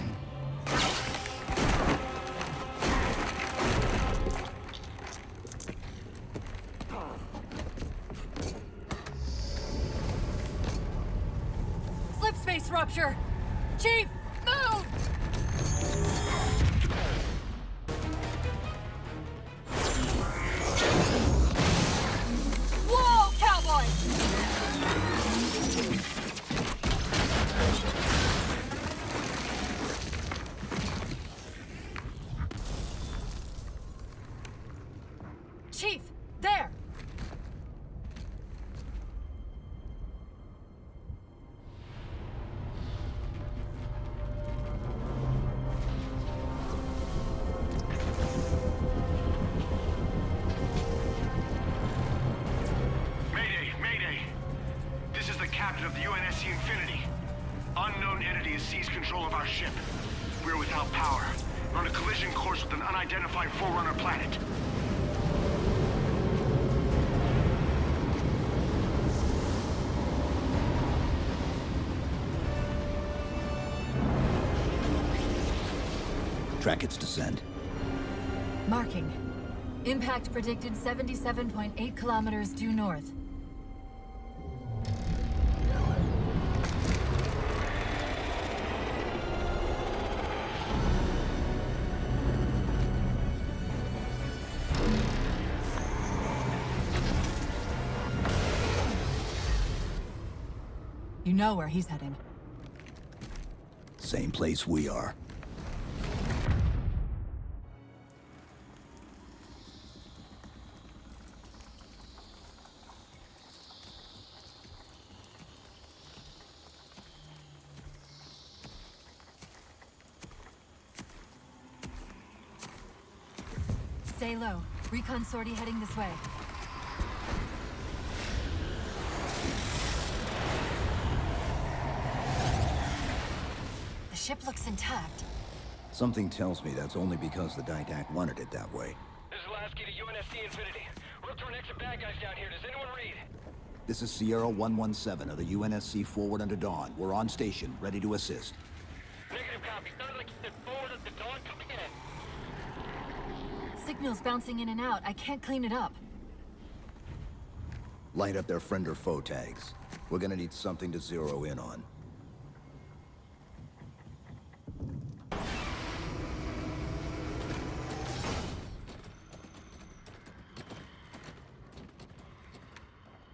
Slipspace rupture! Chief, move! Whoa, cowboy! Chief, there! Of the UNSC Infinity. Unknown entity has seized control of our ship. We're without power. We're on a collision course with an unidentified Forerunner planet. Track its descent. Marking. Impact predicted 77.8 kilometers due north. You know where he's heading. Same place we are. Stay low. Recon sortie heading this way. The ship looks intact. Something tells me that's only because the Didact wanted it that way. This is Lasky to UNSC Infinity. We're up to an extra bad guys down here. Does anyone read? This is Sierra 117 of the UNSC Forward Under Dawn. We're on station, ready to assist. Negative copy. Sounded like you said Forward Under Dawn coming in. Signal's bouncing in and out. I can't clean it up. Light up their friend or foe tags. We're gonna need something to zero in on.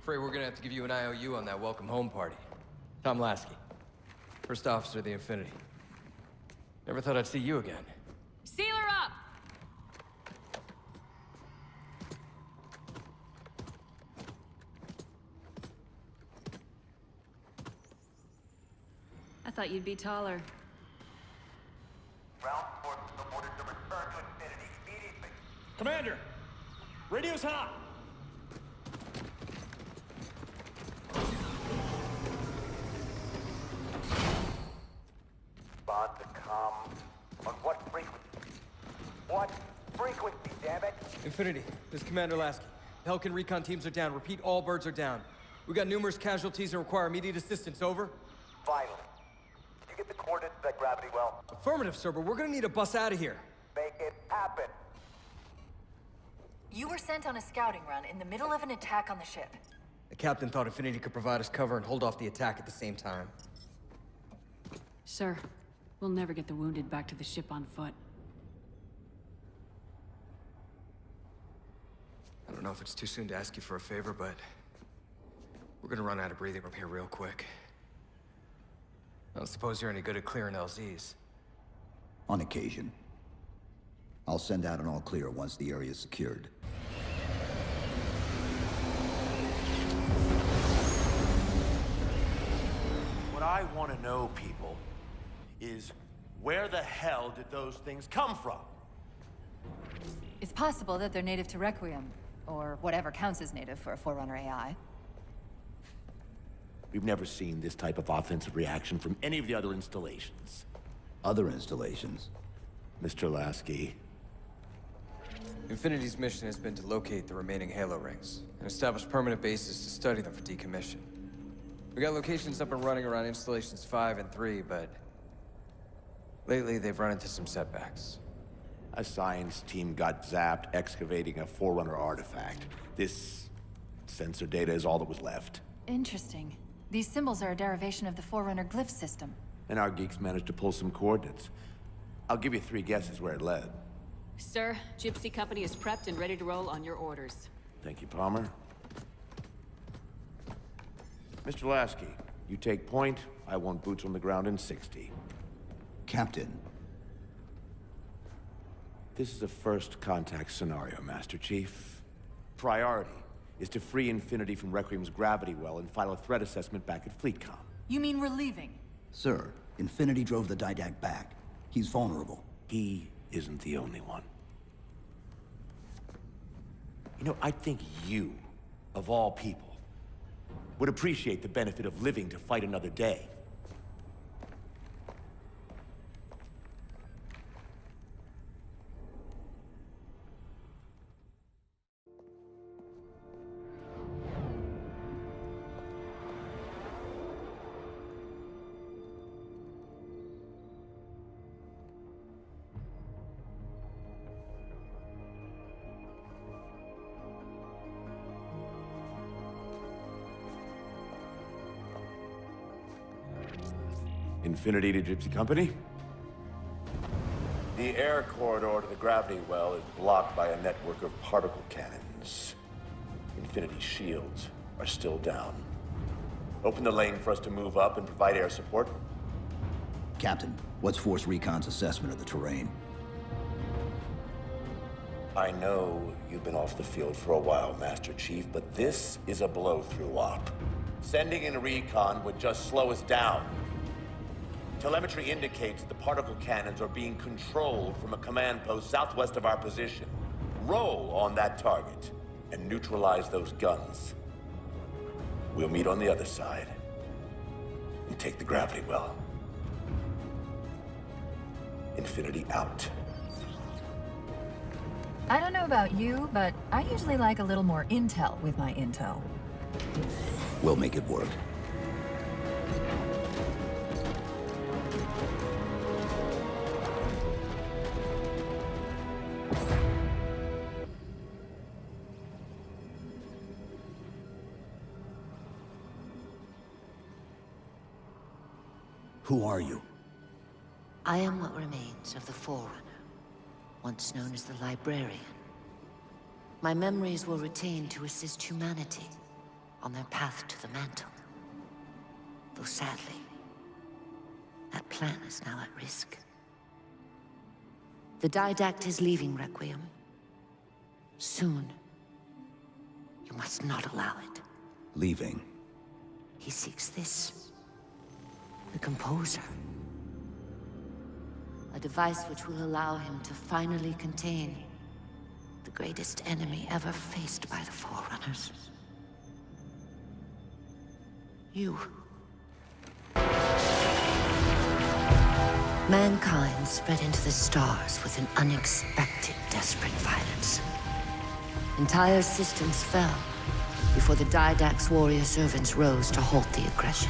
Afraid we're gonna have to give you an IOU on that welcome home party. Tom Lasky, first officer of the Infinity. Never thought I'd see you again. Seal her up! I thought you'd be taller. Ground forces are ordered to return to Infinity immediately. Commander! Radio's hot! Respond to comm. On what frequency? What frequency, damn it? Infinity, this is Commander Lasky. Pelican recon teams are down. Repeat, all birds are down. We got numerous casualties and require immediate assistance, over. Finally. Did you get the coordinates of that gravity well? Affirmative, sir, but we're gonna need to bus out of here. Make it happen. You were sent on a scouting run in the middle of an attack on the ship. The captain thought Infinity could provide us cover and hold off the attack at the same time. Sir, we'll never get the wounded back to the ship on foot. I don't know if it's too soon to ask you for a favor, but we're gonna run out of breathing room here real quick. I don't suppose you're any good at clearing LZs. On occasion. I'll send out an all clear once the area is secured. What I want to know, people, is where the hell did those things come from? It's possible that they're native to Requiem, or whatever counts as native for a Forerunner AI. We've never seen this type of offensive reaction from any of the other installations. Other installations? Mr. Lasky. Infinity's mission has been to locate the remaining Halo rings, and establish permanent bases to study them for decommission. We got locations up and running around installations 5 and 3, but lately they've run into some setbacks. A science team got zapped excavating a Forerunner artifact. This sensor data is all that was left. Interesting. These symbols are a derivation of the Forerunner glyph system. And our geeks managed to pull some coordinates. I'll give you 3 guesses where it led. Sir, Gypsy Company is prepped and ready to roll on your orders. Thank you, Palmer. Mr. Lasky, you take point. I want boots on the ground in 60. Captain. This is a first contact scenario, Master Chief. Priority is to free Infinity from Requiem's gravity well and file a threat assessment back at FleetCom. You mean we're leaving? Sir, Infinity drove the Didact back. He's vulnerable. He isn't the only one. You know, I think you, of all people, would appreciate the benefit of living to fight another day. Infinity to Gypsy Company? The air corridor to the gravity well is blocked by a network of particle cannons. Infinity's shields are still down. Open the lane for us to move up and provide air support. Captain, what's Force Recon's assessment of the terrain? I know you've been off the field for a while, Master Chief, but this is a blow-through op. Sending in recon would just slow us down. Telemetry indicates the particle cannons are being controlled from a command post southwest of our position. Roll on that target and neutralize those guns. We'll meet on the other side and take the gravity well. Infinity out. I don't know about you, but I usually like a little more intel with my intel. We'll make it work. Who are you? I am what remains of the Forerunner, once known as the Librarian. My memories were retained to assist humanity on their path to the mantle. Though sadly, that plan is now at risk. The Didact is leaving Requiem. Soon. You must not allow it. Leaving? He seeks this. The Composer. A device which will allow him to finally contain the greatest enemy ever faced by the Forerunners. You. Mankind spread into the stars with an unexpected, desperate violence. Entire systems fell before the Didact's warrior servants rose to halt the aggression.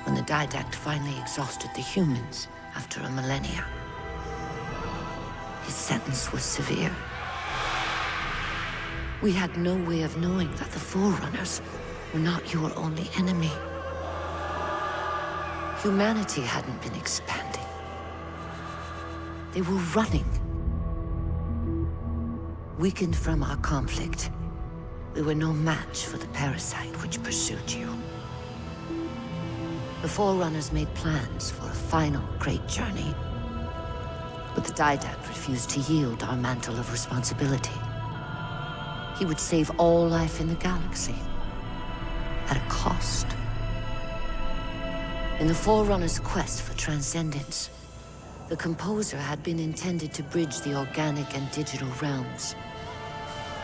When the Didact finally exhausted the humans after a millennia, his sentence was severe. We had no way of knowing that the Forerunners were not your only enemy. Humanity hadn't been expanding. They were running. Weakened from our conflict, we were no match for the parasite which pursued you. The Forerunners made plans for a final great journey, but the Didact refused to yield our mantle of responsibility. He would save all life in the galaxy, at a cost. In the Forerunners' quest for transcendence, the Composer had been intended to bridge the organic and digital realms.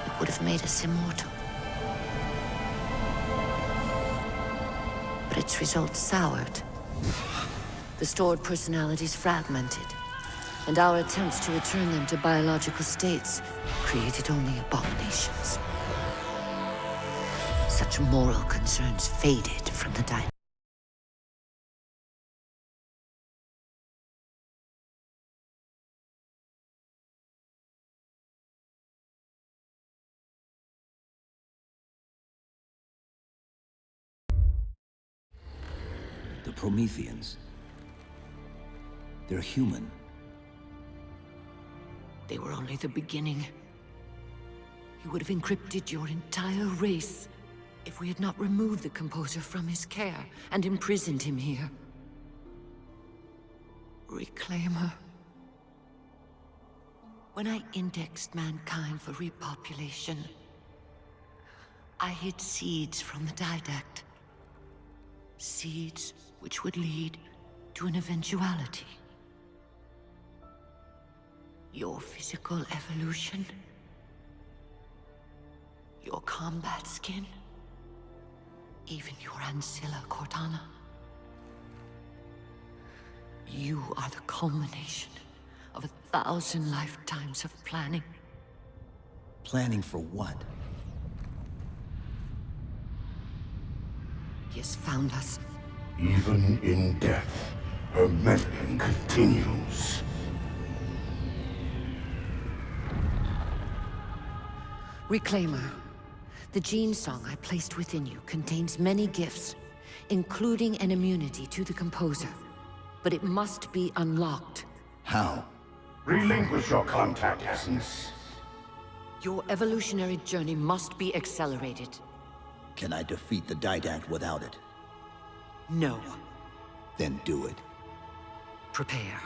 It would have made us immortal. But its results soured. The stored personalities fragmented, and our attempts to return them to biological states created only abominations. Such moral concerns faded from the Didact. The Prometheans. They're human. They were only the beginning. You would have encrypted your entire race if we had not removed the Composer from his care and imprisoned him here. Reclaimer. When I indexed mankind for repopulation, I hid seeds from the Didact. Seeds which would lead to an eventuality. Your physical evolution, your combat skin, even your Ancilla Cortana. You are the culmination of 1,000 lifetimes of planning. Planning for what? He has found us. Even in death, her meddling continues. Reclaimer. The gene song I placed within you contains many gifts, including an immunity to the Composer. But it must be unlocked. How? Relinquish your contact essence. Your evolutionary journey must be accelerated. Can I defeat the Didact without it? No. Then do it. Prepare.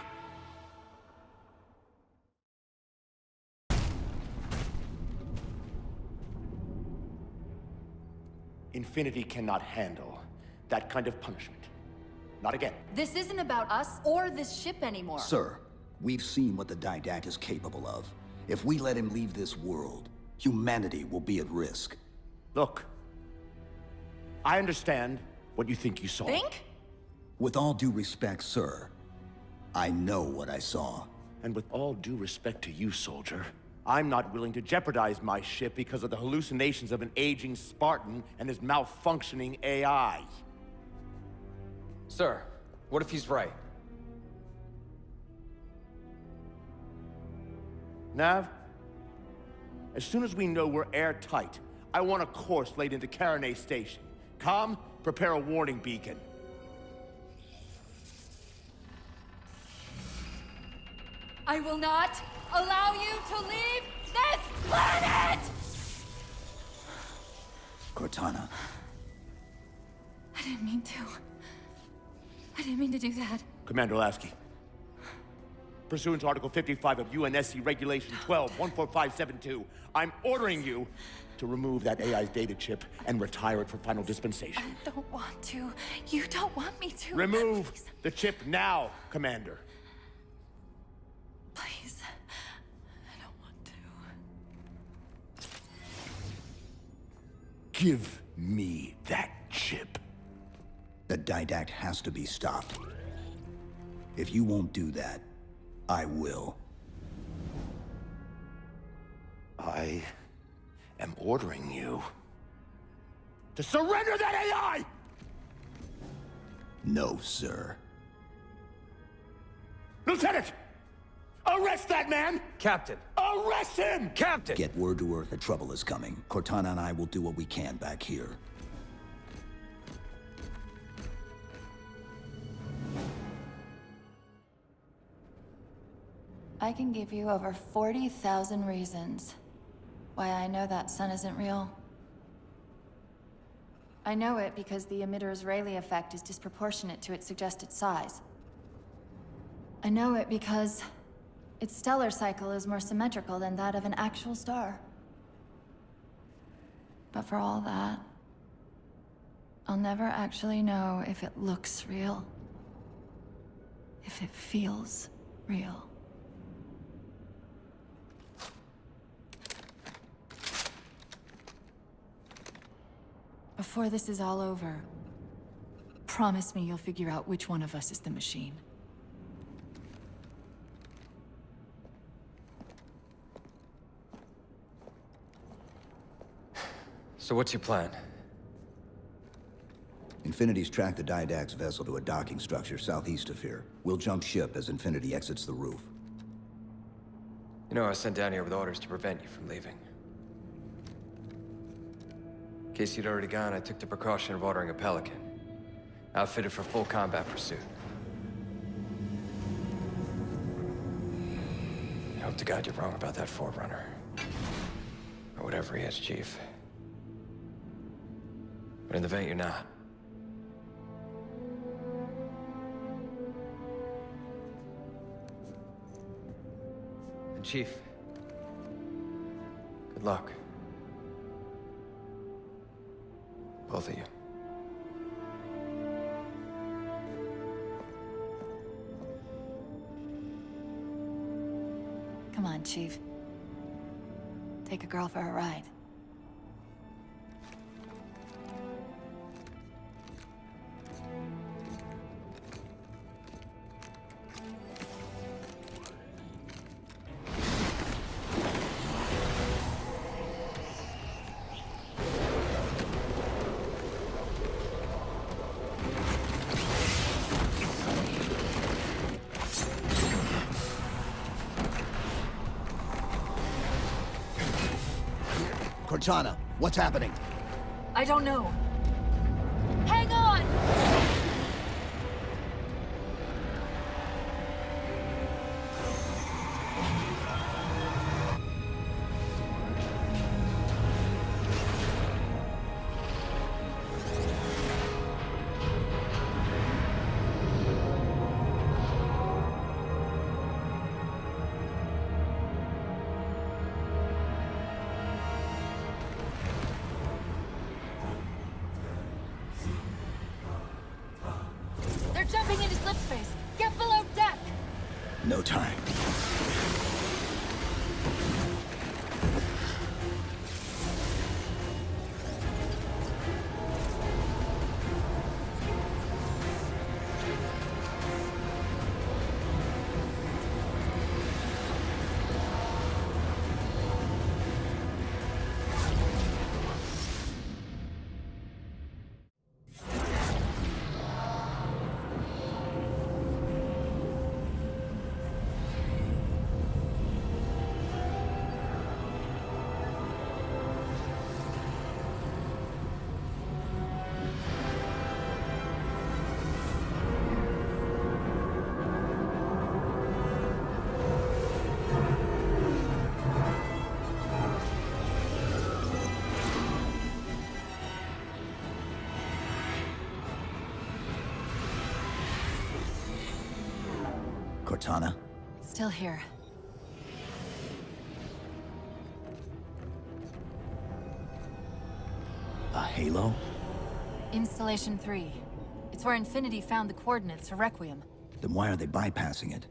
Infinity cannot handle that kind of punishment. Not again. This isn't about us or this ship anymore. Sir, we've seen what the Didact is capable of. If we let him leave this world, humanity will be at risk. Look, I understand what you think you saw. Think? With all due respect, sir, I know what I saw. And with all due respect to you, soldier, I'm not willing to jeopardize my ship because of the hallucinations of an aging Spartan and his malfunctioning AI. Sir, what if he's right? Nav, as soon as we know we're airtight, I want a course laid into Karenay Station. Com, prepare a warning beacon. I will not allow you to leave this planet! Cortana. I didn't mean to. I didn't mean to do that. Commander Lasky. Pursuant to Article 55 of UNSC Regulation 12-14572, I'm ordering you to remove that AI's data chip and retire it for final dispensation. I don't want to. You don't want me to. Remove the chip now, Commander. Please. I don't want to. Give me that chip. The Didact has to be stopped. If you won't do that, I will. I am ordering you to surrender that AI! No, sir. Lieutenant! Arrest that man! Captain! Arrest him! Captain! Get word to Earth that trouble is coming. Cortana and I will do what we can back here. I can give you over 40,000 reasons why I know that sun isn't real. I know it because the emitter's Rayleigh effect is disproportionate to its suggested size. I know it because its stellar cycle is more symmetrical than that of an actual star. But for all that, I'll never actually know if it looks real. If it feels real. Before this is all over, promise me you'll figure out which one of us is the machine. So what's your plan? Infinity's tracked the Didact's vessel to a docking structure southeast of here. We'll jump ship as Infinity exits the roof. You know, I was sent down here with orders to prevent you from leaving. In case you'd already gone, I took the precaution of ordering a Pelican, outfitted for full combat pursuit. I hope to God you're wrong about that Forerunner. Or whatever he is, Chief. But in the event you're not. And Chief, good luck. Both of you. Come on, Chief. Take a girl for a ride. Cortana, what's happening? I don't know. Hang on! time. Cortana? Still here. A halo? Installation 3. It's where Infinity found the coordinates for Requiem. Then why are they bypassing it?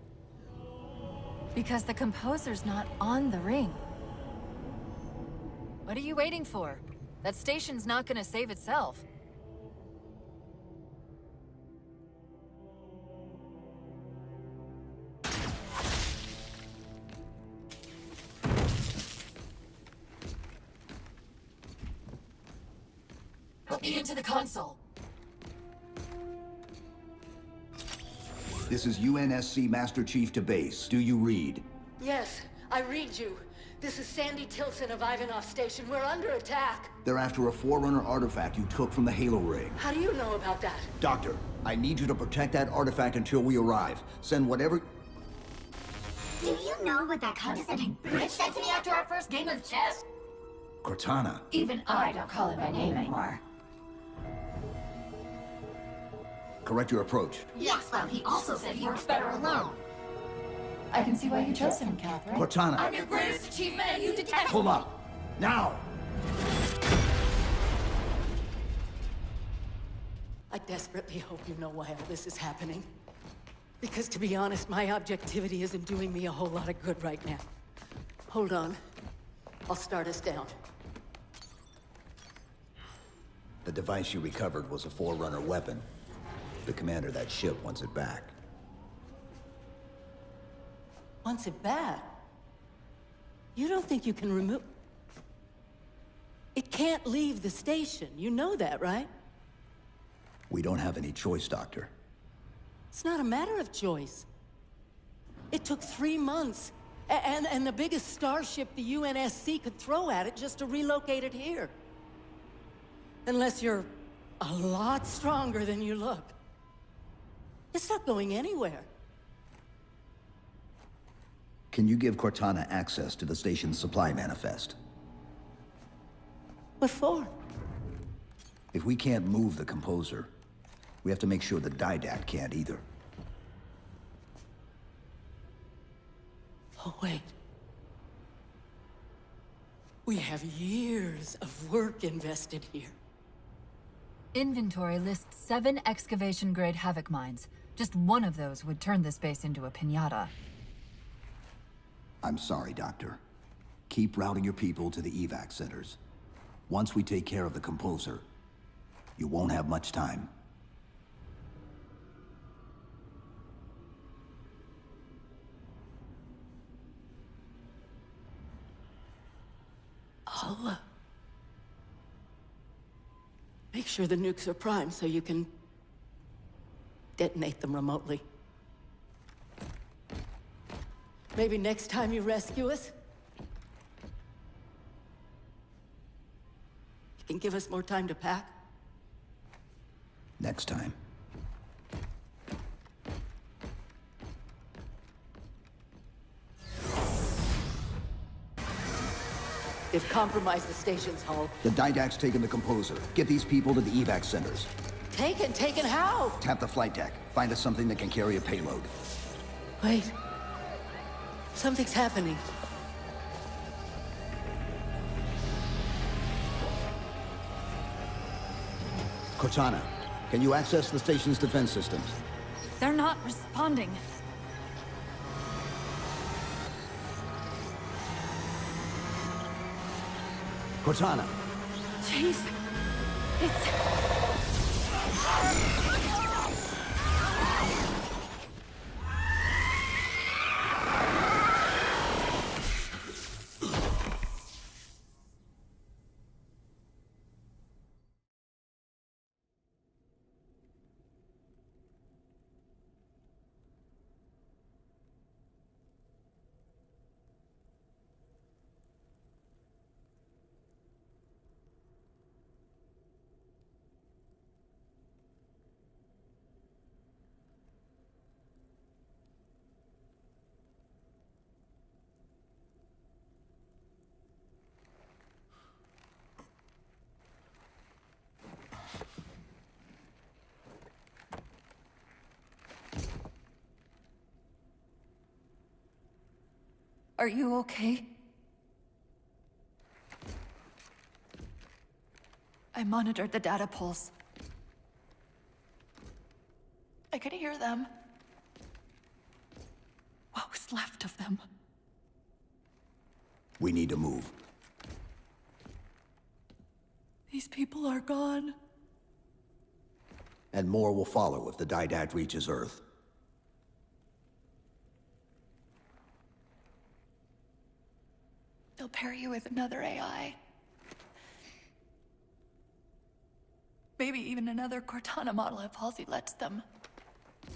Because the Composer's not on the ring. What are you waiting for? That station's not gonna save itself. Put me into the console. This is UNSC Master Chief to base. Do you read? Yes, I read you. This is Sandy Tilson of Ivanov Station. We're under attack. They're after a Forerunner artifact you took from the Halo ring. How do you know about that? Doctor, I need you to protect that artifact until we arrive. Send whatever... Do you know what that condescending bitch said to me after our first game of chess? Cortana. Even I don't call it by name anymore. Correct your approach. Yes, well, he also said he works better alone. I can see why you chose him, Catherine. Cortana. I'm your greatest achievement and you detest— Pull up! Now! I desperately hope you know why all this is happening. Because to be honest, my objectivity isn't doing me a whole lot of good right now. Hold on. I'll start us down. The device you recovered was a Forerunner weapon. The commander of that ship wants it back. Wants it back? You don't think you can remove... It can't leave the station. You know that, right? We don't have any choice, Doctor. It's not a matter of choice. It took 3 months. And the biggest starship the UNSC could throw at it just to relocate it here. Unless you're a lot stronger than you look. It's not going anywhere. Can you give Cortana access to the station's supply manifest? What for? If we can't move the Composer, we have to make sure the Didact can't either. Oh, wait. We have years of work invested here. Inventory lists 7 excavation-grade Havoc mines. Just one of those would turn this base into a piñata. I'm sorry, Doctor. Keep routing your people to the evac centers. Once we take care of the Composer, you won't have much time. I'll, make sure the nukes are primed so you can detonate them remotely. Maybe next time you rescue us, you can give us more time to pack. Next time. They've compromised the station's hull. The Didact's taken the Composer. Get these people to the evac centers. Taken how? Tap the flight deck. Find us something that can carry a payload. Wait. Something's happening. Cortana, can you access the station's defense systems? They're not responding. Cortana! Chief, are you okay? I monitored the data pulse. I could hear them. What was left of them? We need to move. These people are gone. And more will follow if the Didact reaches Earth. They'll pair you with another AI. Maybe even another Cortana model if Halsey lets them.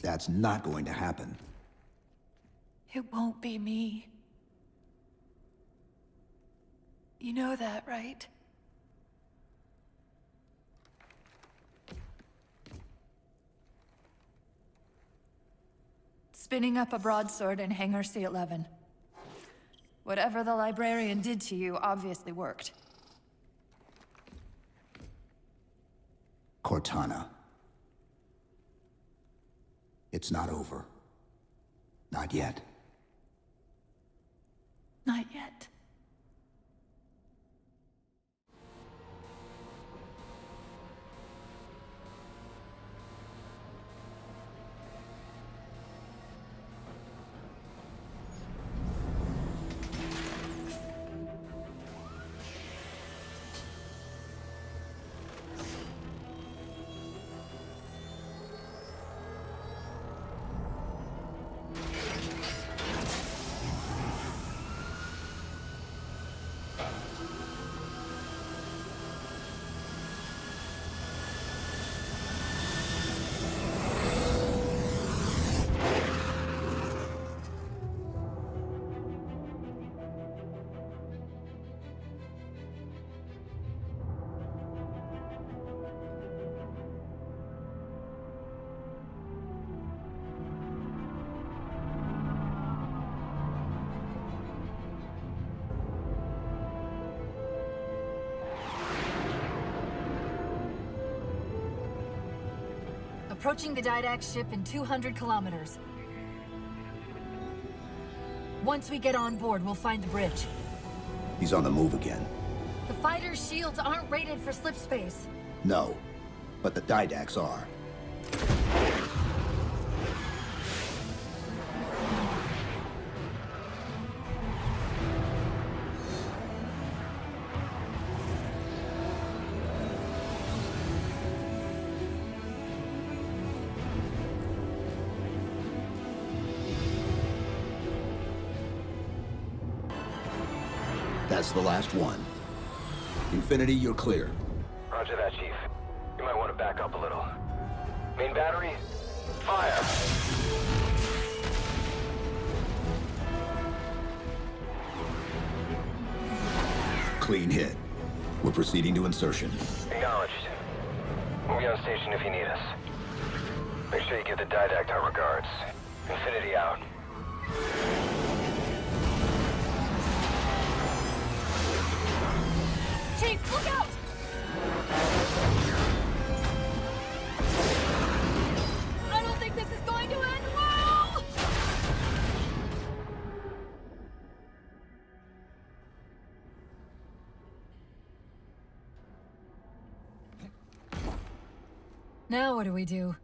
That's not going to happen. It won't be me. You know that, right? Spinning up a broadsword in Hangar C-11. Whatever the librarian did to you obviously worked. Cortana. It's not over. Not yet. Not yet. Approaching the Didact ship in 200 kilometers. Once we get on board, we'll find the bridge. He's on the move again. The fighter's shields aren't rated for slip space. No, but the Didacts are. That's the last one. Infinity, you're clear. Roger that, Chief. You might want to back up a little. Main battery, fire! Clean hit. We're proceeding to insertion. Acknowledged. We'll be on station if you need us. Make sure you give the Didact our regards. Infinity out. Chief, look out! I don't think this is going to end well! Now what do we do?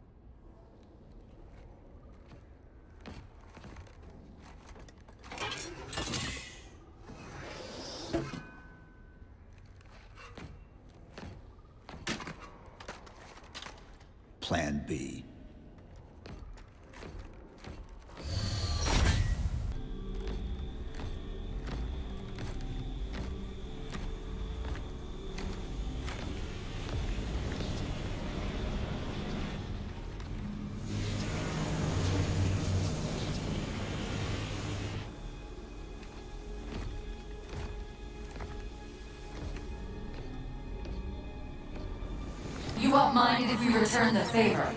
Plan B. You won't mind it if we return the favor.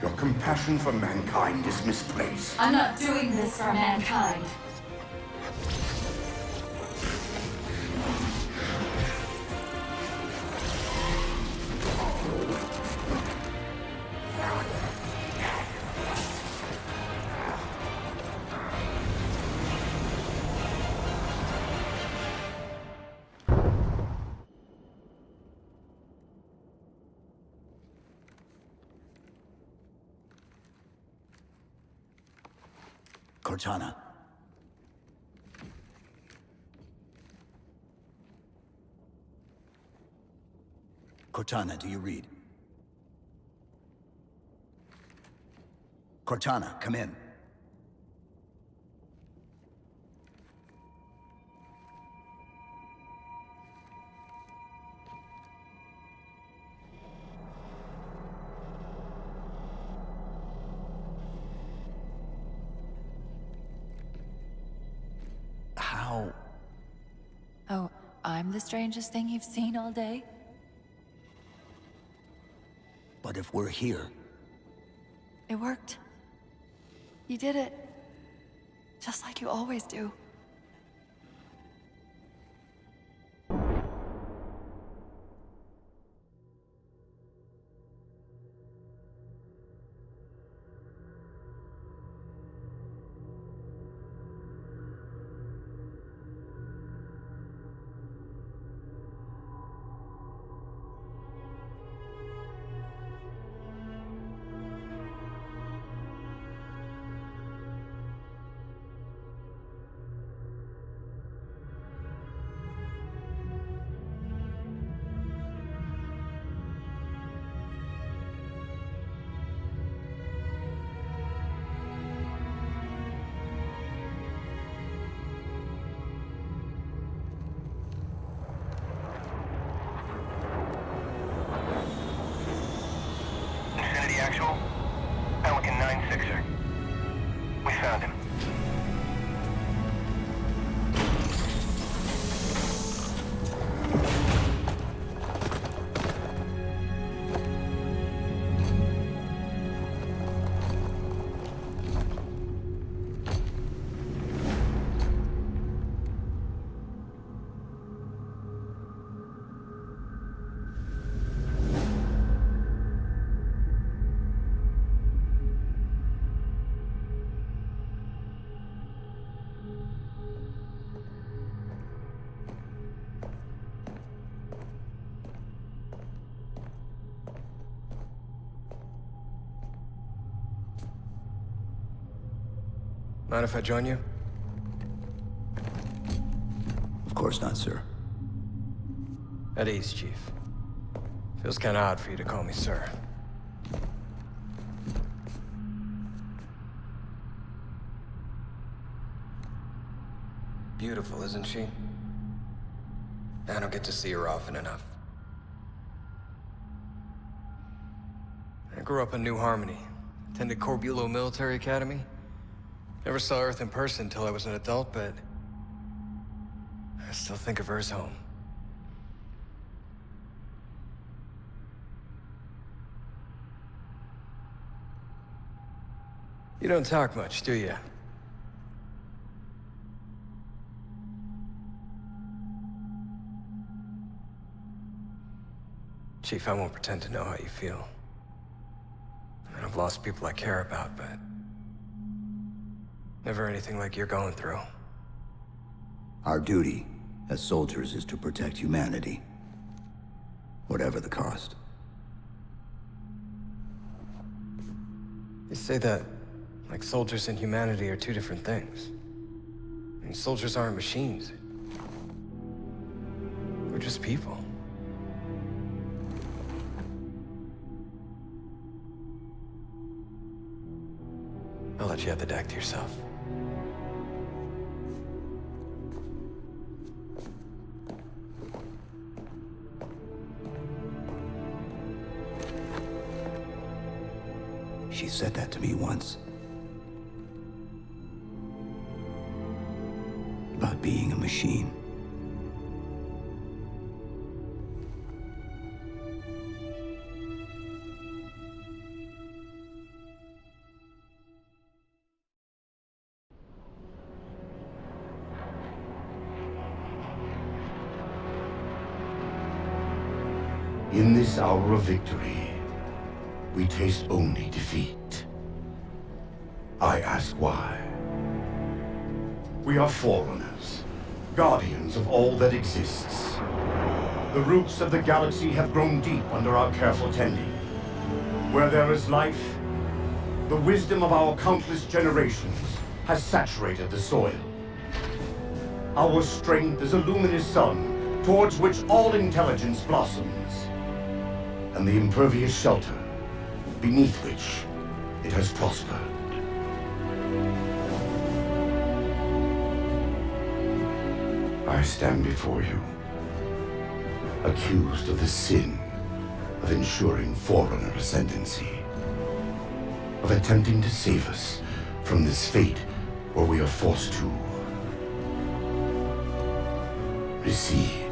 Your compassion for mankind is misplaced. I'm not doing this for mankind. Cortana. Cortana, do you read? Cortana, come in. How? Oh, I'm the strangest thing you've seen all day? But if we're here... It worked. You did it. Just like you always do. Actual, Pelican 9-6er. We found him. Mind if I join you? Of course not, sir. At ease, Chief. Feels kinda odd for you to call me sir. Beautiful, isn't she? I don't get to see her often enough. I grew up in New Harmony. Attended Corbulo Military Academy. Never saw Earth in person until I was an adult, but I still think of her as home. You don't talk much, do you? Chief, I won't pretend to know how you feel. I mean, I've lost people I care about, but never anything like you're going through. Our duty as soldiers is to protect humanity, whatever the cost. You say that like soldiers and humanity are two different things. I mean, soldiers aren't machines. We're just people. I'll let you have the deck to yourself. She said that to me once. About being a machine. In this hour of victory, we taste only defeat. I ask why. We are Forerunners, guardians of all that exists. The roots of the galaxy have grown deep under our careful tending. Where there is life, the wisdom of our countless generations has saturated the soil. Our strength is a luminous sun towards which all intelligence blossoms, and the impervious shelter beneath which it has prospered. I stand before you, accused of the sin of ensuring Forerunner ascendancy, of attempting to save us from this fate where we are forced to recede.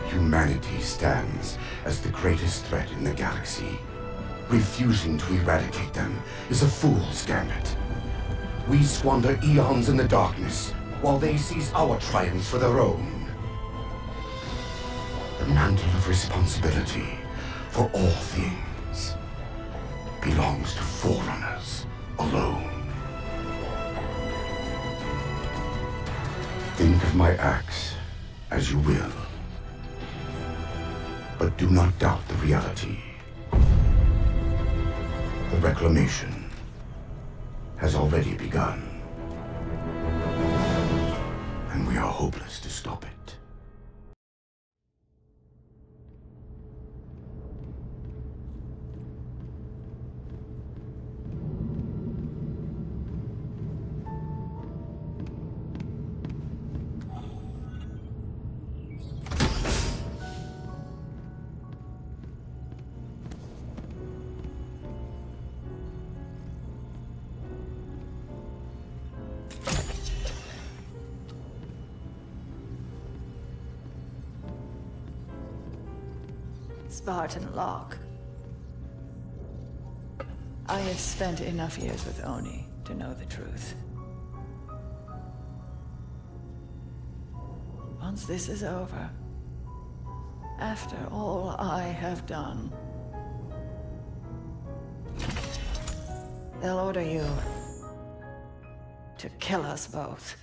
Humanity stands as the greatest threat in the galaxy. Refusing to eradicate them is a fool's gambit. We squander eons in the darkness, while they seize our triumphs for their own. The mantle of responsibility for all things belongs to Forerunners alone. Think of my acts as you will, but do not doubt the reality. The reclamation has already begun, and we are hopeless to stop it. Spartan Locke. I have spent enough years with Oni to know the truth. Once this is over, after all I have done, they'll order you to kill us both.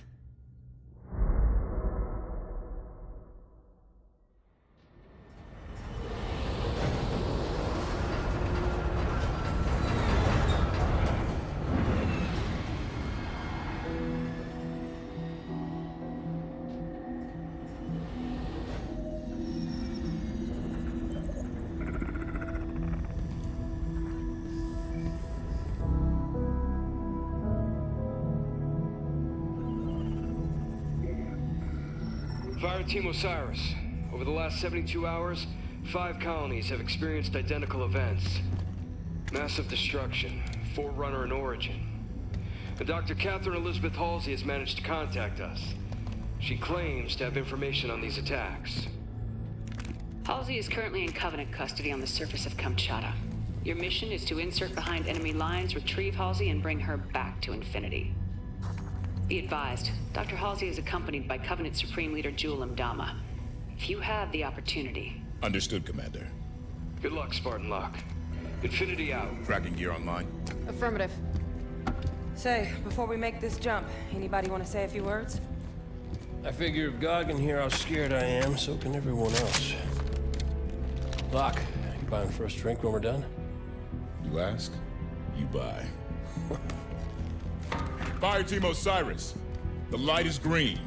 Fire Team Osiris. Over the last 72 hours, 5 colonies have experienced identical events. Massive destruction, Forerunner in origin. And Dr. Catherine Elizabeth Halsey has managed to contact us. She claims to have information on these attacks. Halsey is currently in Covenant custody on the surface of Kamchatka. Your mission is to insert behind enemy lines, retrieve Halsey, and bring her back to Infinity. Be advised, Dr. Halsey is accompanied by Covenant Supreme Leader Jul 'Mdama. If you have the opportunity... Understood, Commander. Good luck, Spartan Locke. Infinity out. Tracking gear online. Affirmative. Say, before we make this jump, anybody want to say a few words? I figure if God can hear how scared I am, so can everyone else. Locke, you buying the first drink when we're done? You ask, you buy. Fire Team Osiris, the light is green.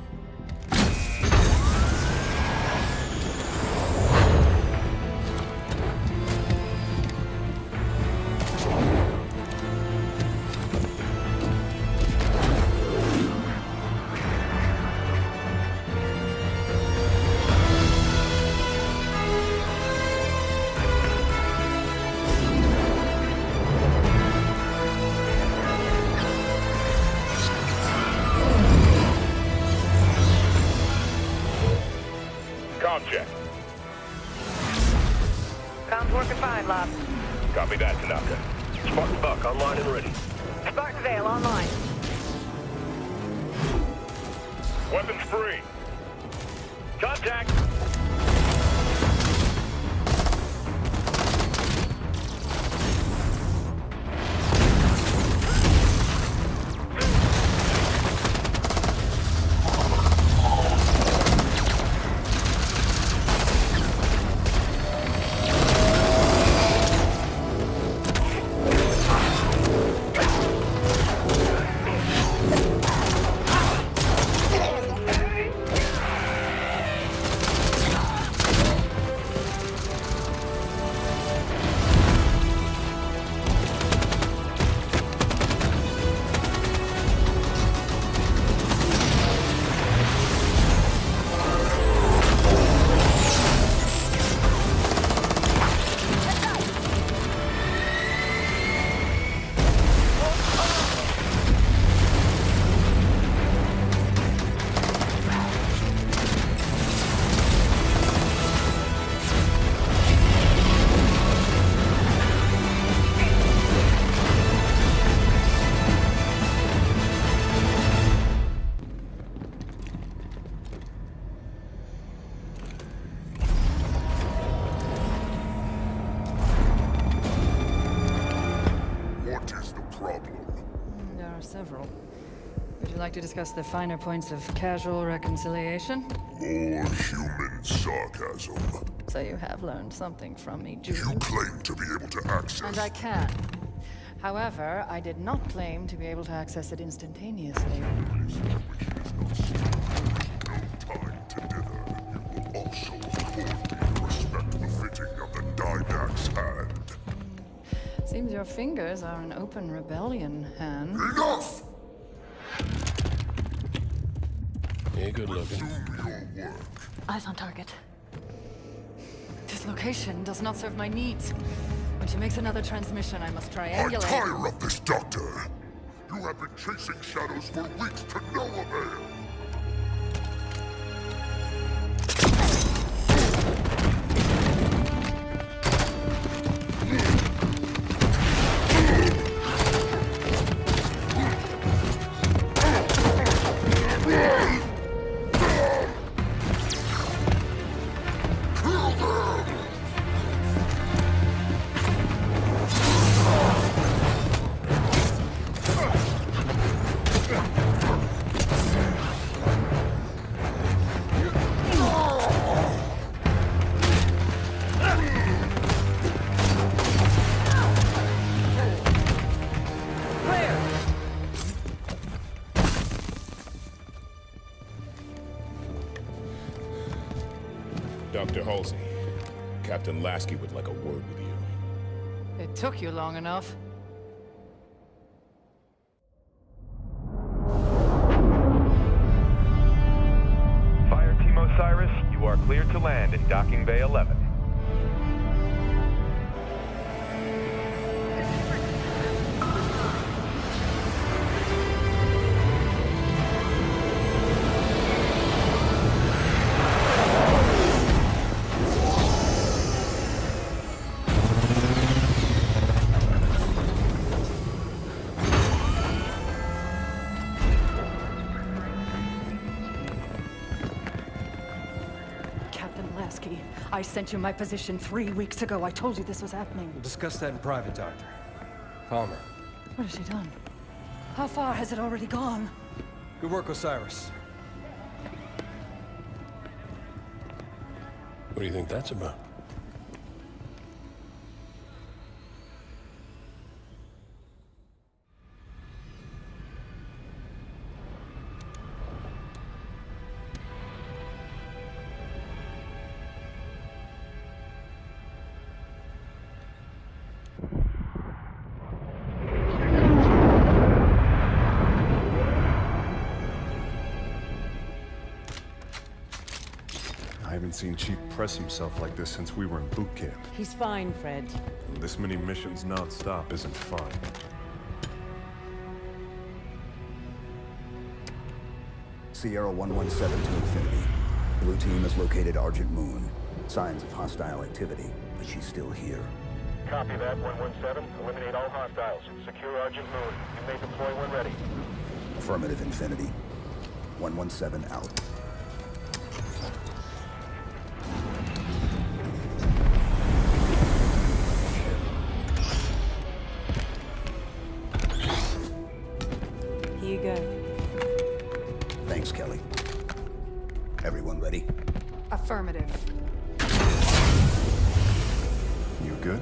comm check. Comms working fine, Lop. Copy that, Tanaka. Spartan Buck online and ready. Spartan Vale online. Weapons free. Contact! Several. Would you like to discuss the finer points of casual reconciliation? More human sarcasm. So you have learned something from me, Jude. You claim to be able to access... And I can. However, I did not claim to be able to access it instantaneously. No time to dither. You will also accord me the respect befitting of the Didact's hand. Seems your fingers are an open rebellion, Han. Enough! Yeah, good looking. Eyes on target. This location does not serve my needs. When she makes another transmission, I must triangulate. I tire of this, Doctor! You have been chasing shadows for weeks to no avail! Dr. Halsey, Captain Lasky would like a word with you. It took you long enough. Fire Team Osiris, you are cleared to land in Docking Bay 11. I sent you my position 3 weeks ago. I told you this was happening. We'll discuss that in private, Doctor. Palmer. What has she done? How far has it already gone? Good work, Osiris. What do you think that's about? I haven't seen Chief press himself like this since we were in boot camp. He's fine, Fred. This many missions non-stop isn't fun. Sierra 117 to Infinity. Blue team has located Argent Moon. Signs of hostile activity, but she's still here. Copy that, 117. Eliminate all hostiles. Secure Argent Moon. You may deploy when ready. Affirmative, Infinity. 117 out. Here you go. Thanks, Kelly. Everyone ready? Affirmative. You good?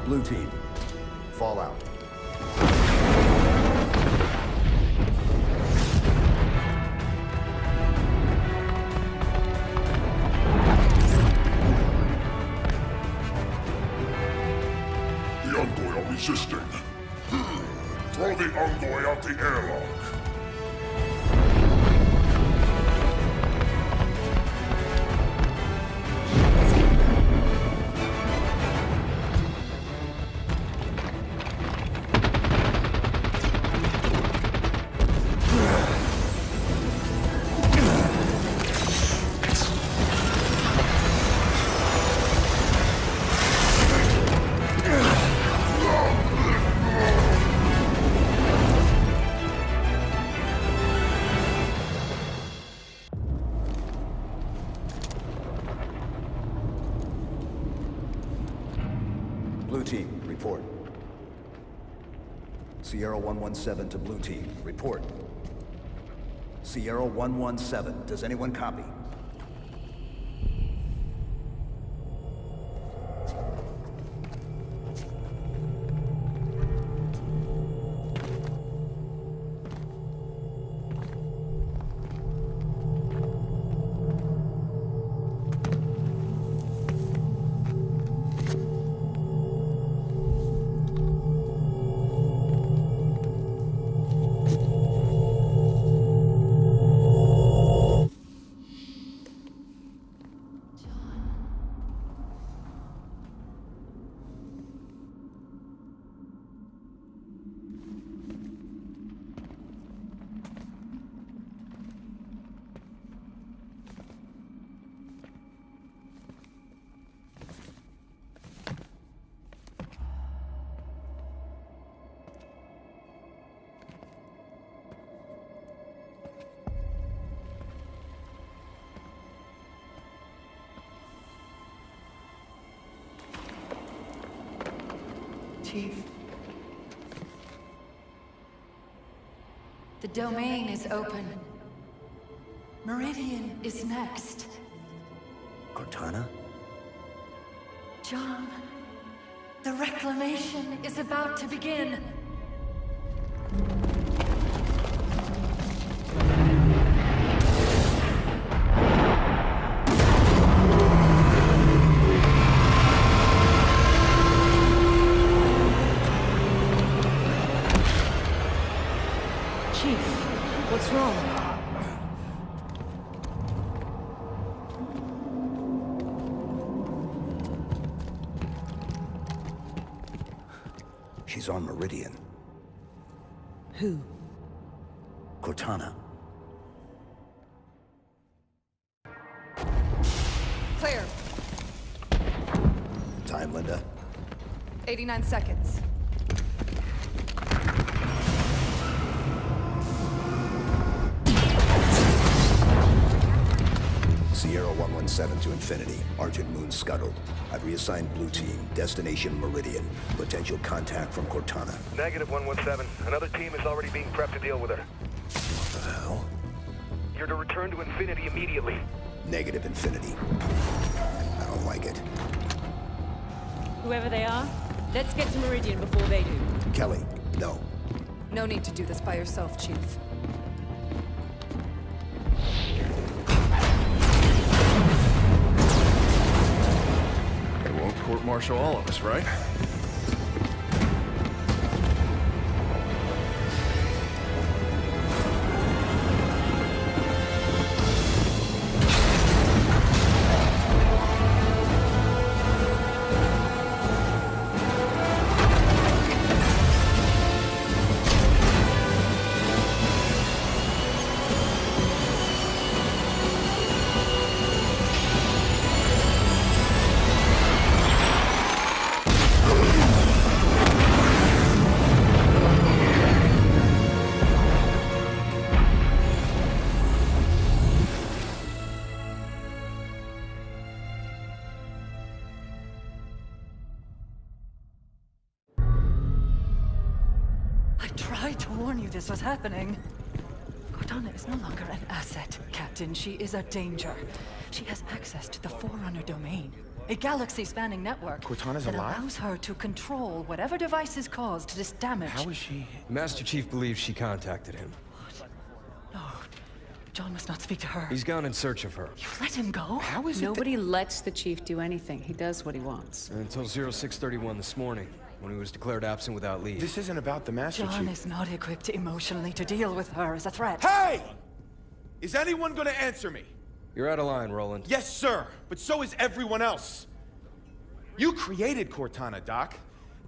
Blue team, fall out. The Envoy are resisting. Throw the Envoy out the airlock. Blue team, report. Sierra 117 to Blue team, report. Sierra 117, does anyone copy? Chief. The domain is open. Meridian is next. Cortana? John, the reclamation is about to begin. Chief, what's wrong? She's on Meridian. Who? Cortana. Clear. Time, Linda. 89 seconds. Sierra 117 to Infinity. Argent Moon scuttled. I've reassigned Blue team. Destination Meridian. Potential contact from Cortana. Negative 117. Another team is already being prepped to deal with her. What the hell? You're to return to Infinity immediately. Negative, Infinity. I don't like it. Whoever they are, let's get to Meridian before they do. Kelly, no. No need to do this by yourself, Chief. They won't court-martial all of us, right? warn you this was happening. Cortana is no longer an asset, Captain. She is a danger. She has access to the Forerunner domain, a galaxy-spanning network Cortana's that alive? allows her to control whatever devices caused this damage. How is she? Master Chief believes she contacted him. No, John must not speak to her. He's gone in search of her. You let him go? How is it Nobody lets the Chief do anything. He does what he wants. Until 0631 this morning, when he was declared absent without leave. This isn't about the Master John Chief. is not equipped emotionally to deal with her as a threat. Hey! Is anyone gonna answer me? You're out of line, Roland. Yes, sir, but so is everyone else. You created Cortana, Doc,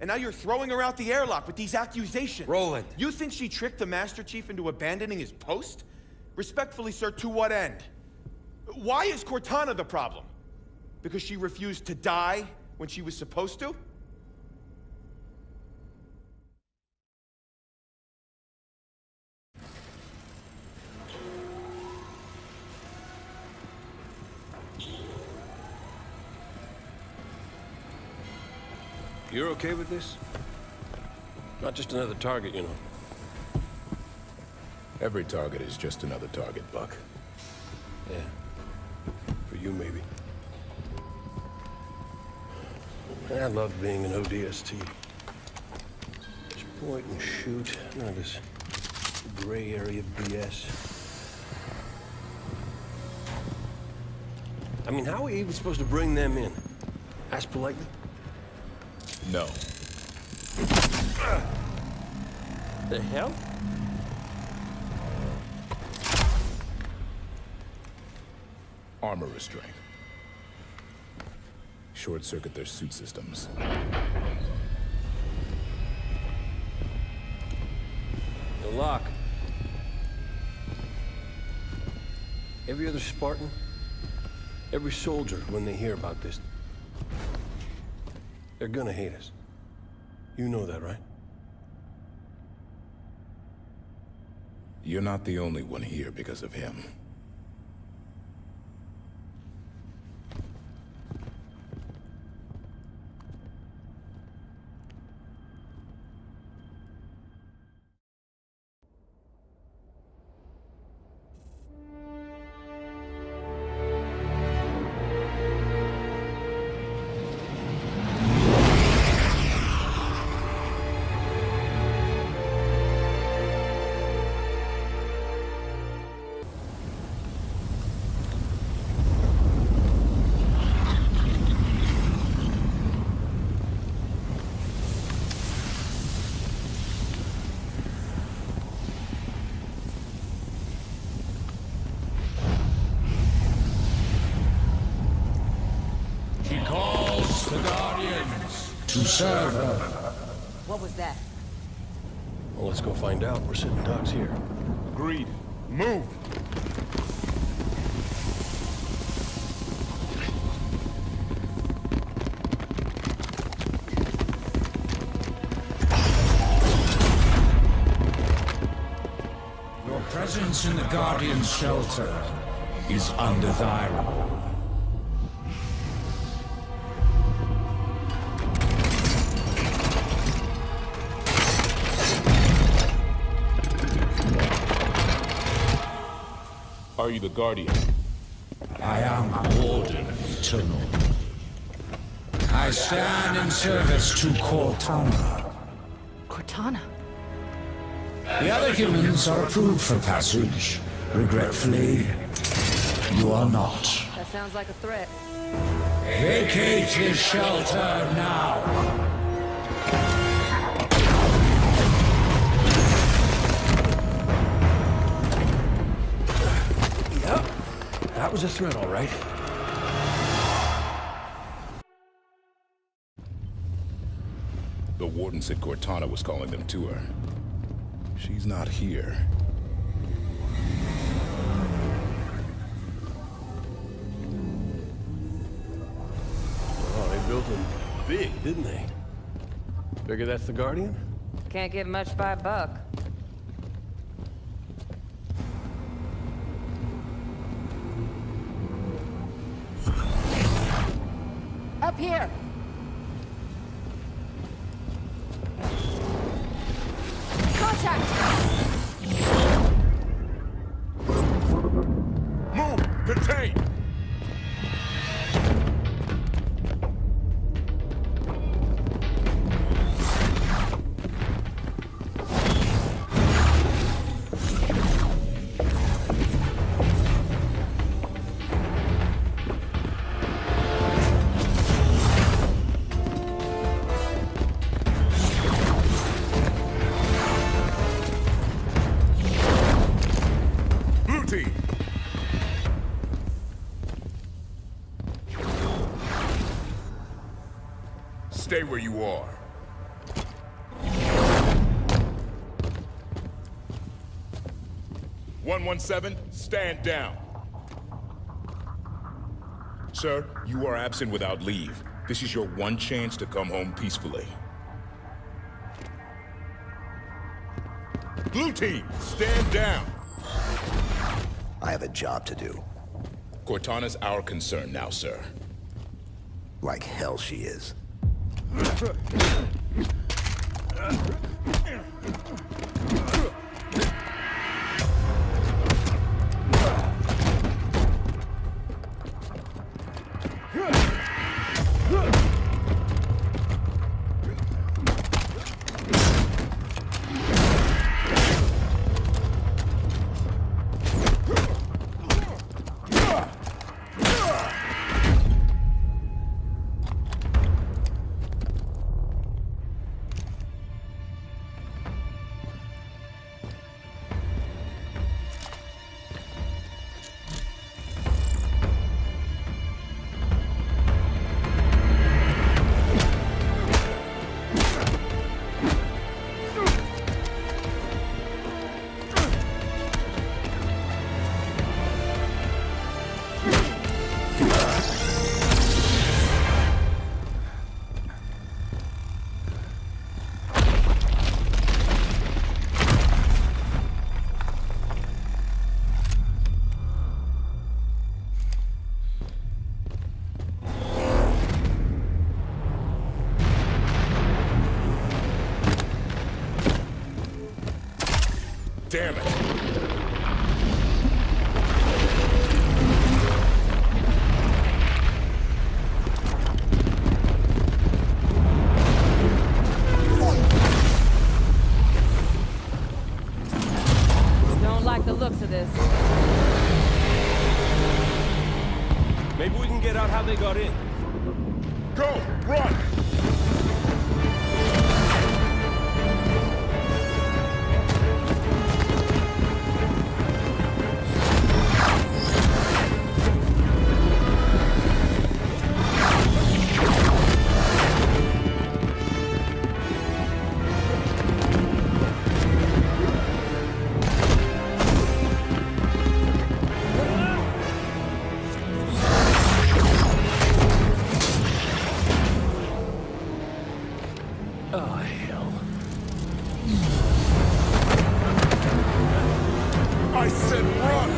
and now you're throwing her out the airlock with these accusations. Roland. You think she tricked the Master Chief into abandoning his post? Respectfully, sir, to what end? Why is Cortana the problem? Because she refused to die when she was supposed to? You're okay with this? Not just another target, you know. Every target is just another target, Buck. Yeah. For you, maybe. I love being an ODST. Just point and shoot. None of this gray area BS. I mean, how are we even supposed to bring them in? Ask politely? No. The hell? Armor restraint. Short-circuit their suit systems. The lock. Every other Spartan, every soldier, when they hear about this, they're gonna hate us. You know that, right? You're not the only one here because of him. To serve her. What was that? Well, let's go find out. We're sitting ducks here. Agreed. Move! Your presence in the Guardian's shelter is undesirable. Are you the Guardian? I am Warden Eternal. I stand in service to Cortana. Cortana? The other humans are approved for passage. Regretfully, you are not. That sounds like a threat. Vacate his shelter now. That was a threat, all right. The Warden said Cortana was calling them to her. She's not here. Oh, they built them big, didn't they? Figure that's the Guardian? Can't get much by a buck. Up here! Contact! Rotate! Stay where you are. "117, stand down. Sir, you are absent without leave. This is your one chance to come home peacefully. Blue team, stand down. I have a job to do. Cortana's our concern now, sir. Like hell she is. Damn it. Don't like the looks of this. Maybe we can get out how they got in. Go! Run! I said run!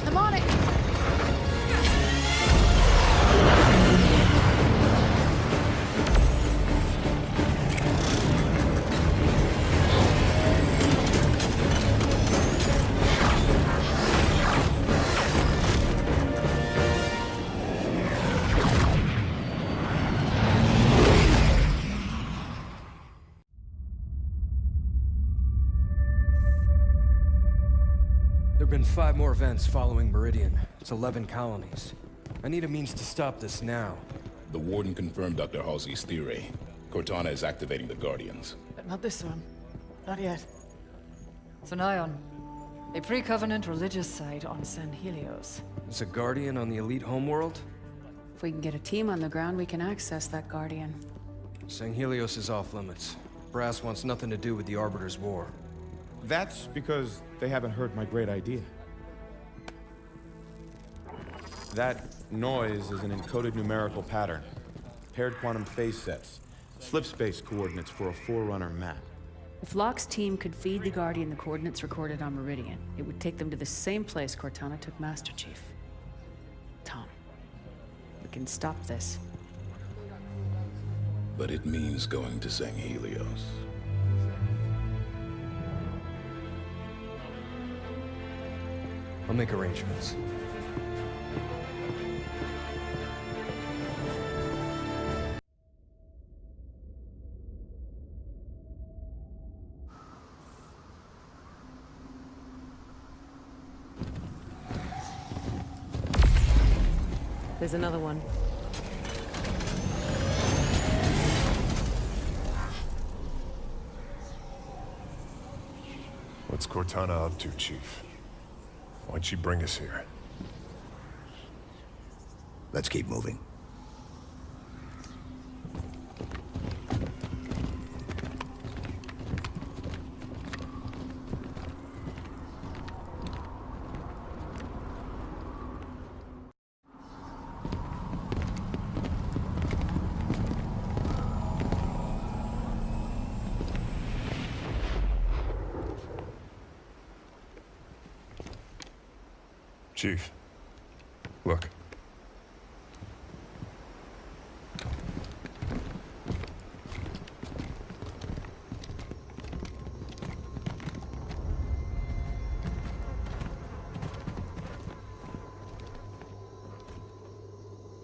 I'm on it! There have been 5 more events following Meridian. It's 11 colonies. I need a means to stop this now. The Warden confirmed Dr. Halsey's theory. Cortana is activating the Guardians. But not this one. Not yet. Zion. A pre-Covenant religious site on San Helios. There's a Guardian on the elite homeworld? If we can get a team on the ground, we can access that Guardian. San Helios is off limits. Brass wants nothing to do with the Arbiter's war. That's because they haven't heard my great idea. That noise is an encoded numerical pattern. Paired quantum phase sets. Slip space coordinates for a Forerunner map. If Locke's team could feed the Guardian the coordinates recorded on Meridian, it would take them to the same place Cortana took Master Chief. Tom, we can stop this. But it means going to San Helios. I'll make arrangements. There's another one. What's Cortana up to, Chief? Why'd she bring us here? Let's keep moving. Chief, look.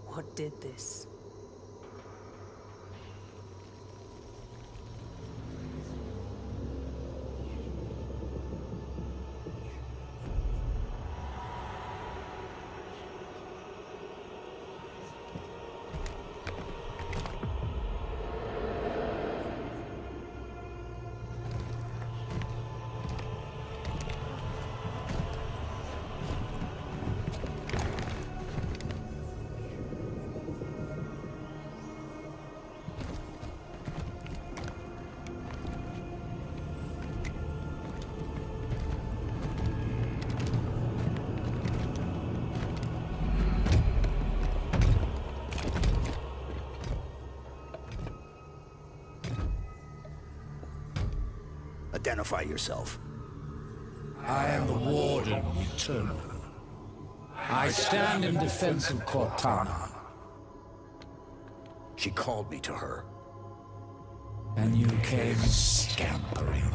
What did this? Identify yourself. I am the Warden Eternal. I stand in defense of Cortana. She called me to her. And you came scampering.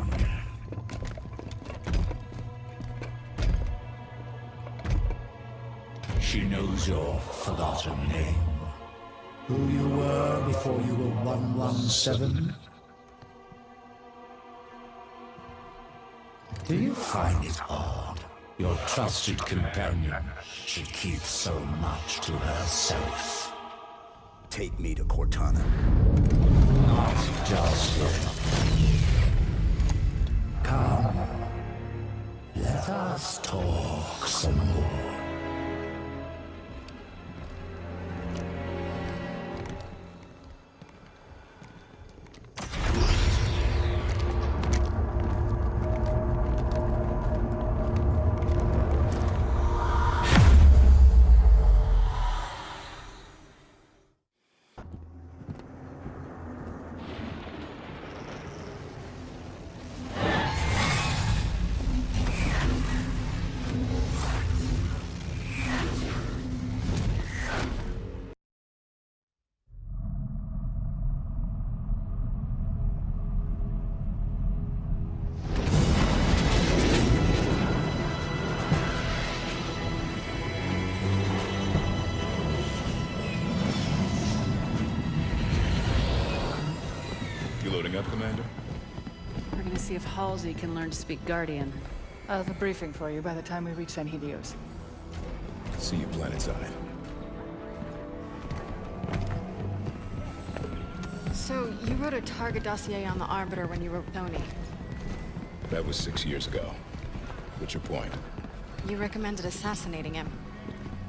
She knows your forgotten name. Who you were before you were 117. Do you find it odd your trusted companion should keep so much to herself? Take me to Cortana. Not just yet. Come. Let us talk some more. Up, Commander? We're gonna see if Halsey can learn to speak Guardian. I'll have a briefing for you by the time we reach San Helios. See you planetside. So, you wrote a target dossier on the Arbiter when you were with Oni. That was 6 years ago. What's your point? You recommended assassinating him.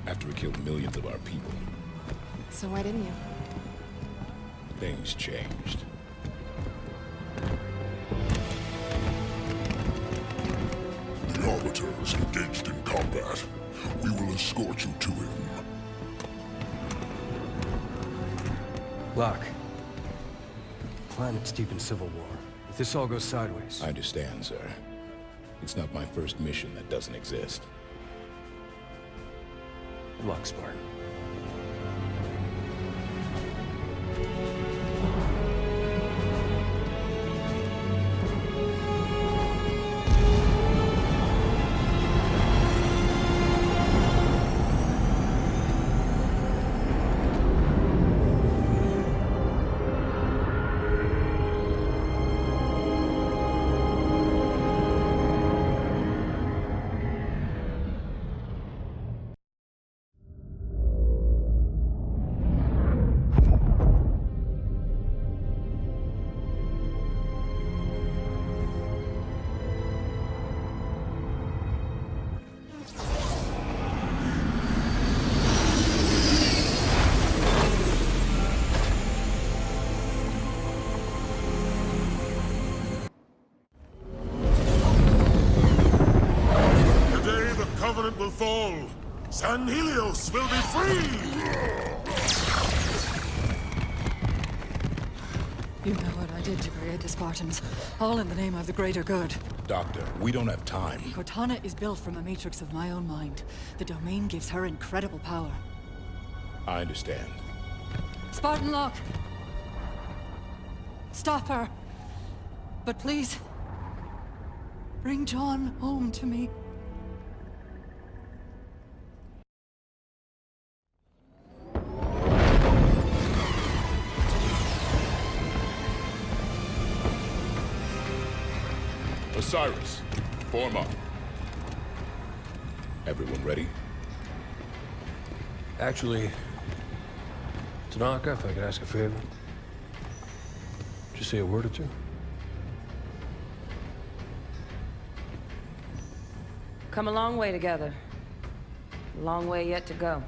After he killed millions of our people. So why didn't you? Things changed. The Arbiter is engaged in combat. We will escort you to him. Locke. Planet's deep in civil war. If this all goes sideways... I understand, sir. It's not my first mission that doesn't exist. Good luck, Spartan. Will fall. San Helios will be free! You know what I did to create the Spartans. All in the name of the greater good. Doctor, we don't have time. Cortana is built from a matrix of my own mind. The domain gives her incredible power. I understand. Spartan Locke! Stop her! But please, bring John home to me. Osiris, form up. Everyone ready? Actually, Tanaka, if I could ask a favor. Just say a word or two. Come a long way together. A long way yet to go.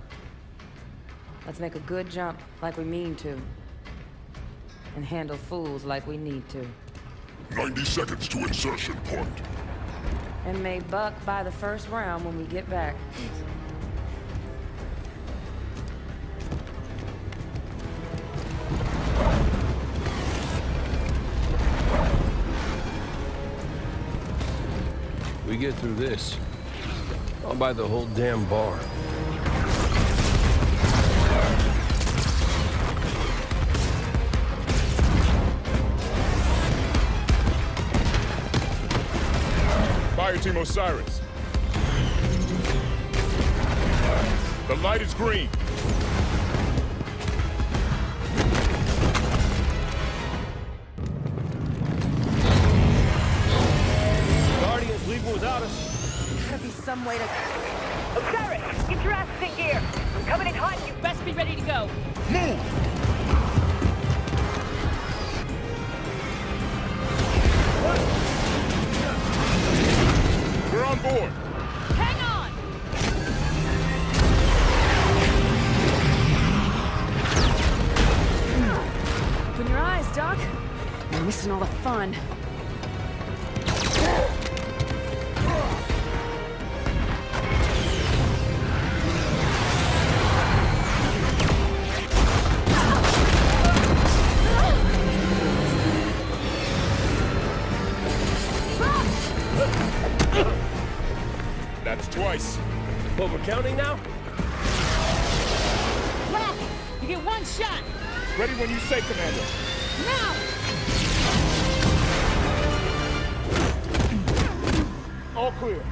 Let's make a good jump like we mean to. And handle fools like we need to. 90 seconds to insertion point. And may buck by the first round when we get back. We get through this, I'll buy the whole damn bar. Fire Team Osiris. The light is green. Guardians leaving without us. Gotta be some way to... Osiris, get your asses in gear. I'm coming in hot and you best be ready to go. Move! We're on board. Hang on! Open your eyes, Doc. You're missing all the fun. That's twice. What, we're counting now? Locke, you get one shot. Ready when you say, Commander. Now! All clear.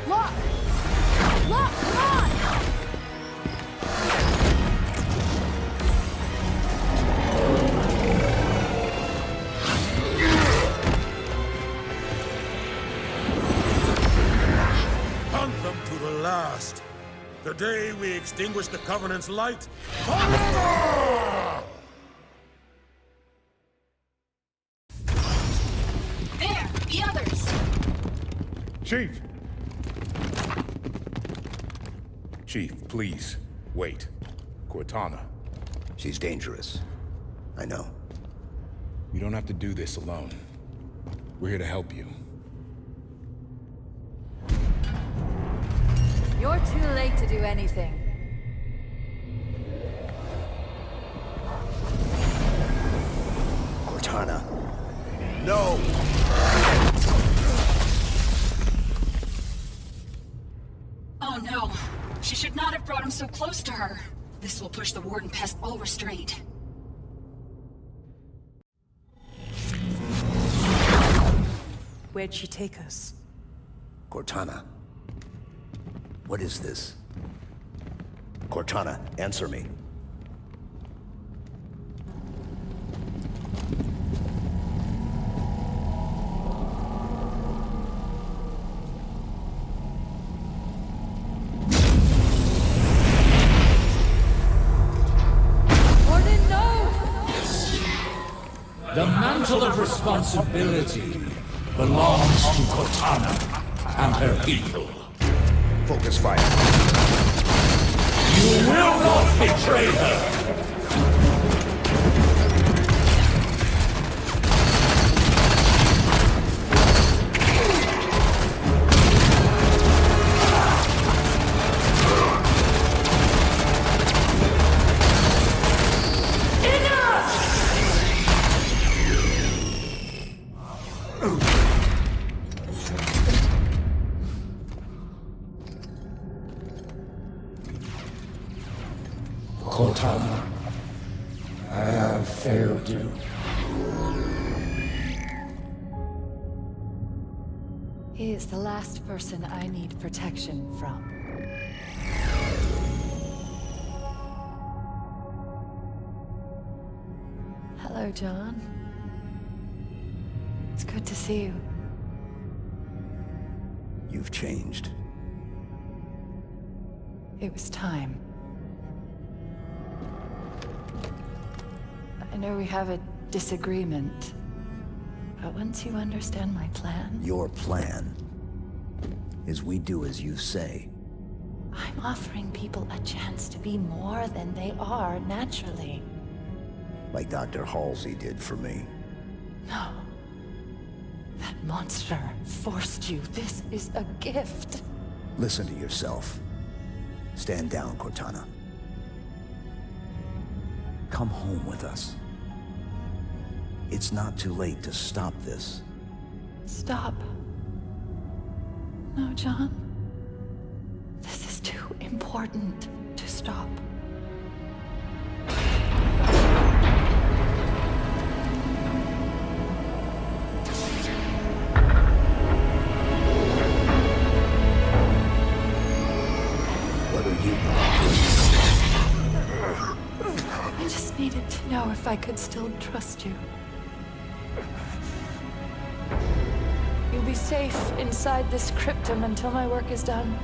Locke! Locke, come on! The day we extinguish the Covenant's light, There! The others! Chief! Chief, please, wait. Cortana. She's dangerous. I know. You don't have to do this alone. We're here to help you. You're too late to do anything. Cortana. No! Oh no! She should not have brought him so close to her. This will push the Warden past all restraint. Where'd she take us? Cortana. What is this? Cortana, answer me. Warden, no! The mantle of responsibility belongs to Cortana and her people. Focus fire. You will not betray her! Cortana, I have failed you. He is the last person I need protection from. Hello, John. It's good to see you. You've changed. It was time. I know we have a disagreement, but once you understand my plan... Your plan is we do as you say. I'm offering people a chance to be more than they are naturally. Like Dr. Halsey did for me. No. That monster forced you. This is a gift. Listen to yourself. Stand down, Cortana. Come home with us. It's not too late to stop this. Stop. No, John. This is too important to stop. What are you? I just needed to know if I could still trust you. You'll be safe inside this cryptum until my work is done.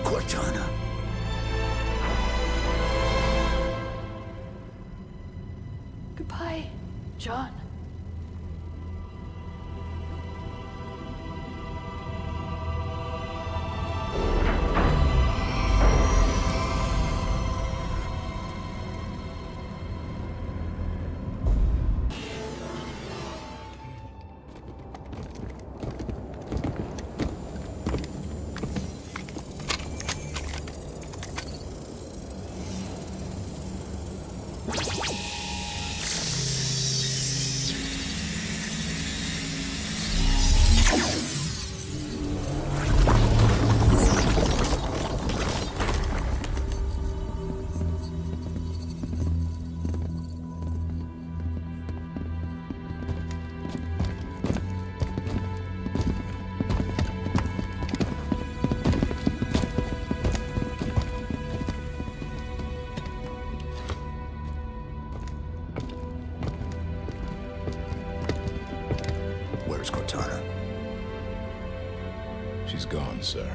Cortana. Goodbye, John. sir.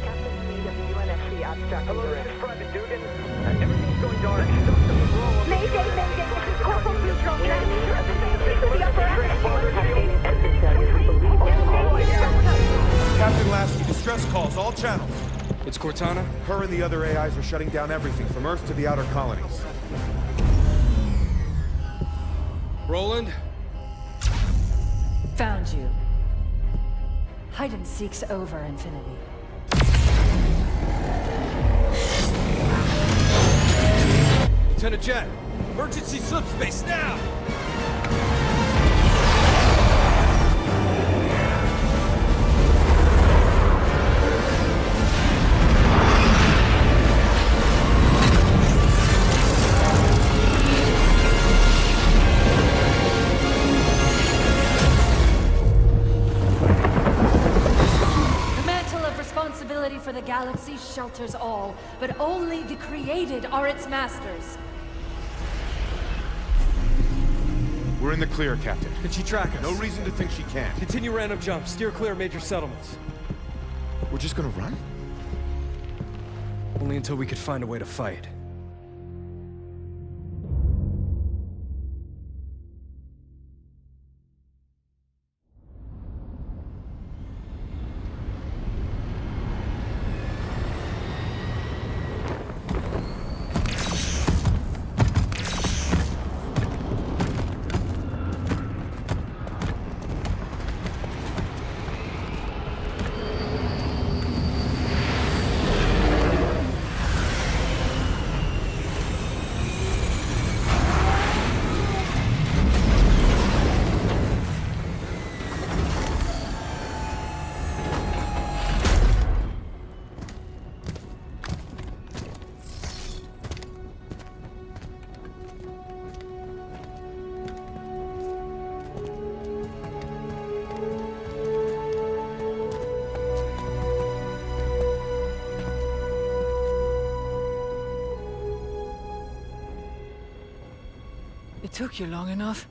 Captain Meade of the UNSC abstract. Hello, this is Private Dugan. Everything's going dark. Mayday, mayday, this is Corporal Neutral. Captain Lasky, distress calls, all channels. It's Cortana? Her and the other AIs are shutting down everything from Earth to the outer colonies. Roland? Found you. Hide and seek's over, Infinity. Lieutenant Jet, emergency subspace now! For the galaxy shelters all, but only the created are its masters. We're in the clear, Captain. Can she track us? No reason to think she can't. Continue random jumps. Steer clear of major settlements. We're just gonna run? Only until we could find a way to fight. It took you long enough.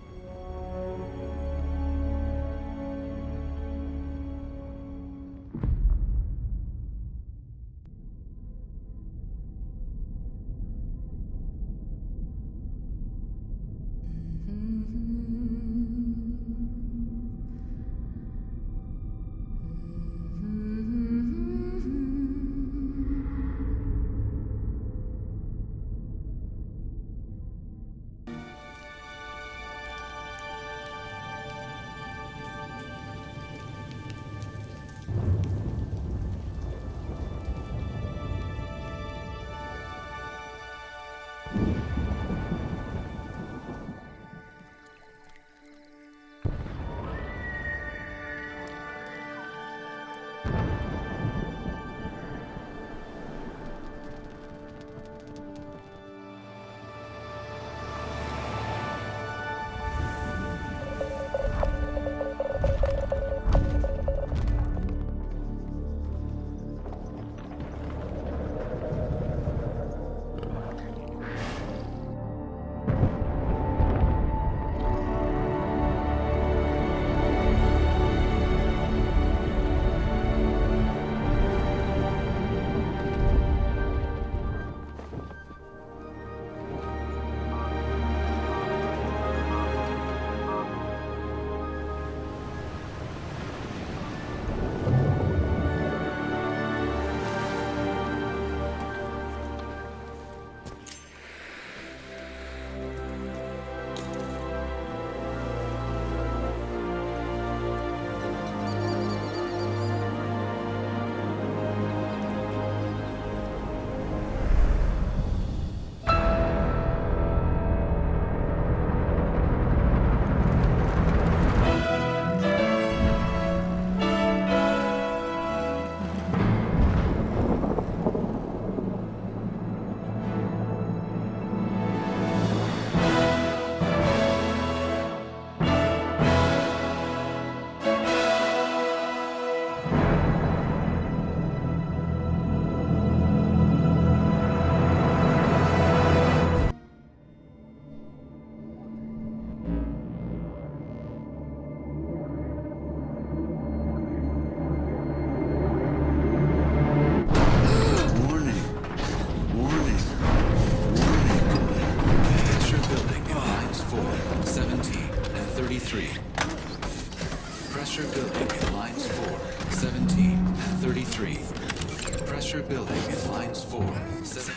Response 4. 7.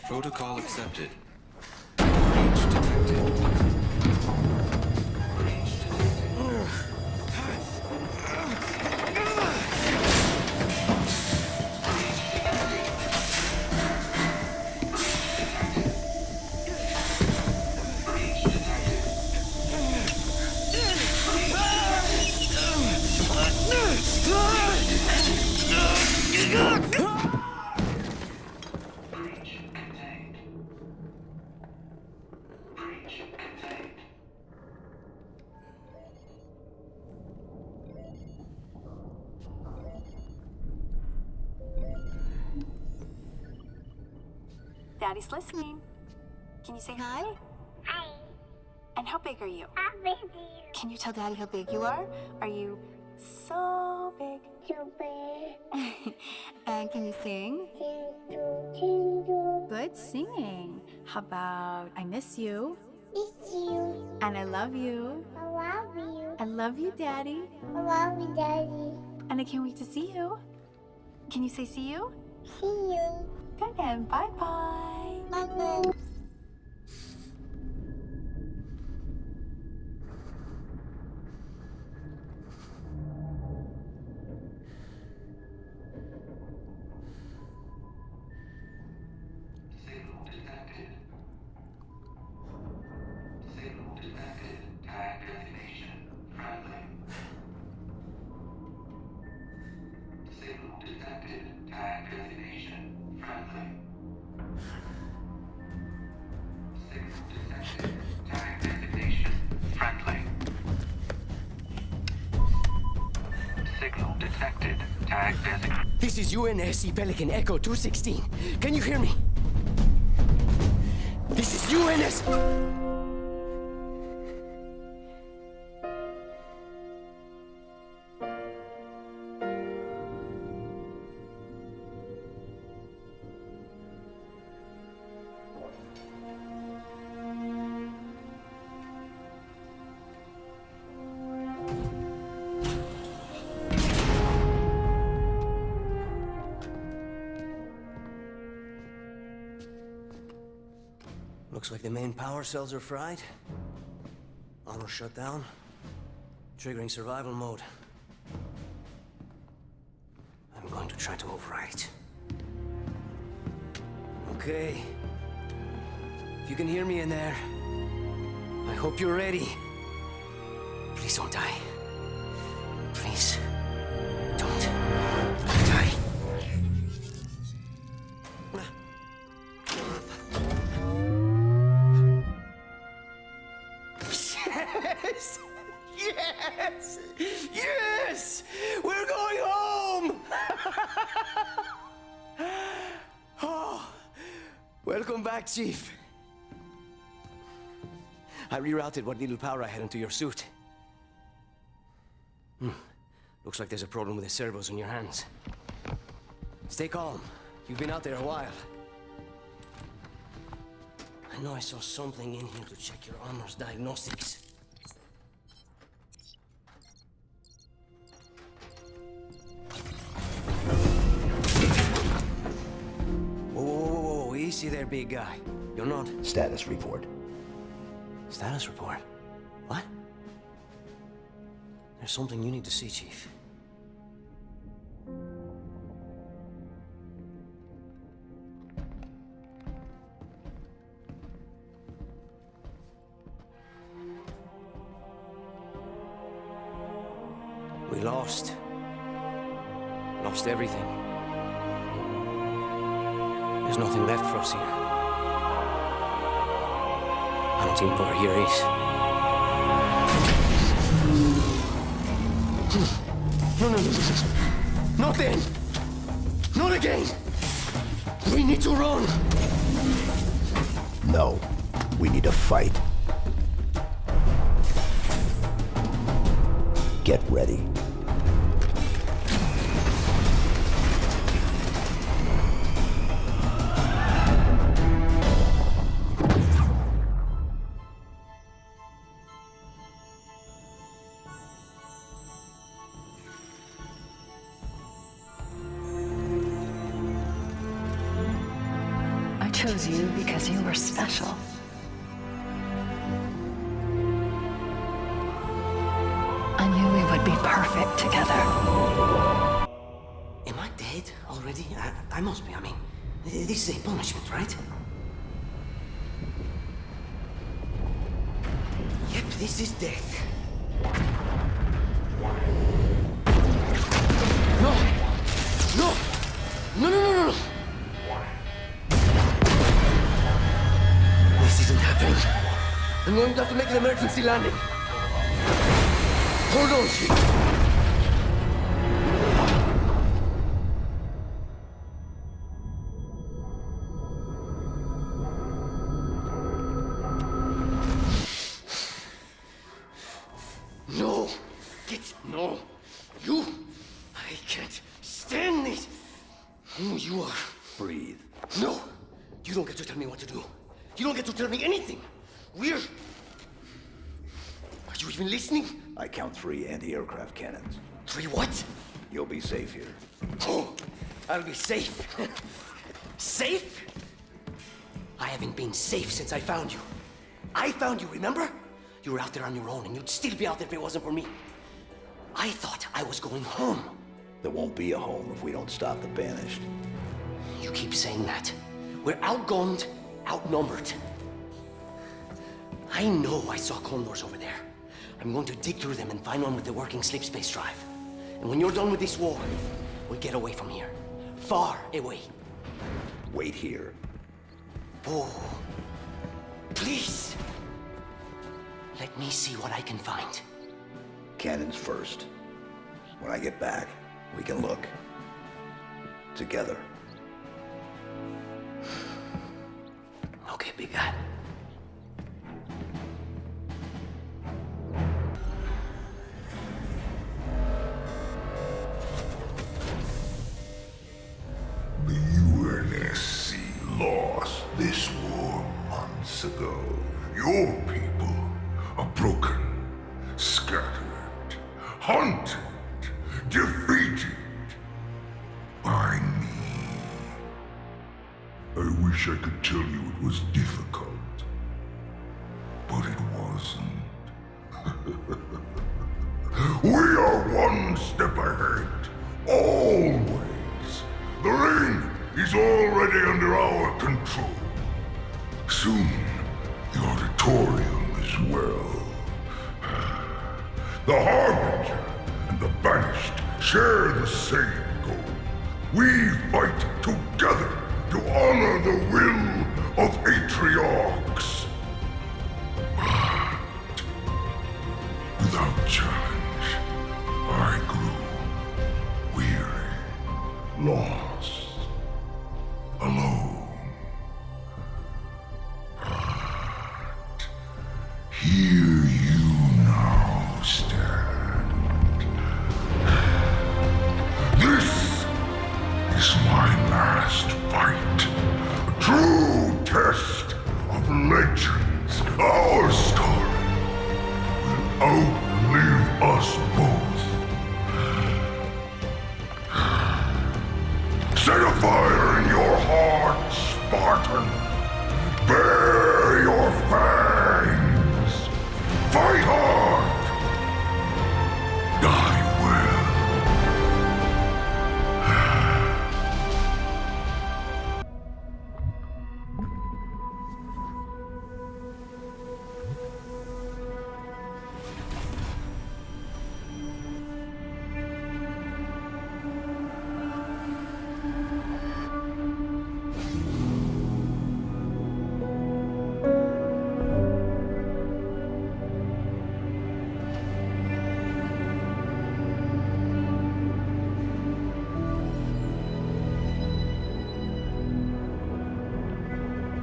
Protocol accepted. Breach detected. Daddy's listening. Can you say hi? Hi. And how big are you? How big are you? Can you tell Daddy how big you are? Are you so big? So big. And can you sing? Jingle. Good singing. How about I miss you? Miss you. And I love you. I love you. I love you, Daddy. I love you, Daddy. And I can't wait to see you. Can you say see you? See you. Good, and bye-bye. Bye-bye. This is UNSC Pelican Echo 216. Can you hear me? This is UNS... Looks like the main power cells are fried. Armor shut down. Triggering survival mode. I'm going to try to override it. Okay. If you can hear me in there, I hope you're ready. Please don't die. Please. Don't die. Yes! Yes! Yes! We're going home! Oh, welcome back, Chief. I rerouted what little power I had into your suit. Looks like there's a problem with the servos in your hands. Stay calm. You've been out there a while. I know I saw something in here to check your armor's diagnostics. Whoa, easy there, big guy. You're not... Status report. Status report? What? There's something you need to see, Chief. We lost. Lost everything. There's nothing left for us here. I don't think where here is. No. Not then! Not again! We need to run! No. We need to fight. Get ready. I chose you because you were special. I knew we would be perfect together. Am I dead already? I must be. I mean, this is a punishment, right? Yep, this is death. No! No! No, no, no, no, no! This isn't happening. I'm going to have to make an emergency landing. Hold on, Chief. No. You. I can't stand this. Who you are. Breathe. No. You don't get to tell me what to do. You don't get to tell me anything. We're... Are you even listening? I count 3 anti-aircraft cannons. 3 what? You'll be safe here. Oh, I'll be safe. Safe? I haven't been safe since I found you. I found you, remember? You were out there on your own, and you'd still be out there if it wasn't for me. I thought I was going home. There won't be a home if we don't stop the Banished. You keep saying that. We're outgunned, outnumbered. I know I saw condors over there. I'm going to dig through them and find one with the working sleep space drive. And when you're done with this war, we'll get away from here. Far away. Wait here. Oh, please. Let me see what I can find. Cannons first. When I get back, we can look. Together. Okay, big guy. The UNSC lost this war months ago. Your people are broken, scattered, hunted, defeated by me. I wish I could tell you it was difficult, but it wasn't. We are one step ahead, always. The ring is already under our control. Soon, the auditorium as well. The Harbinger and the Banished share the same goal. We fight together to honor the will of Atriox. But without challenge, I grew weary, lost, alone. But here you now stand. This is my last fight. A true test of legends. Our story will outlive us both. Set a fire in your heart, Spartan. Bare your fangs. Fight hard. Die well.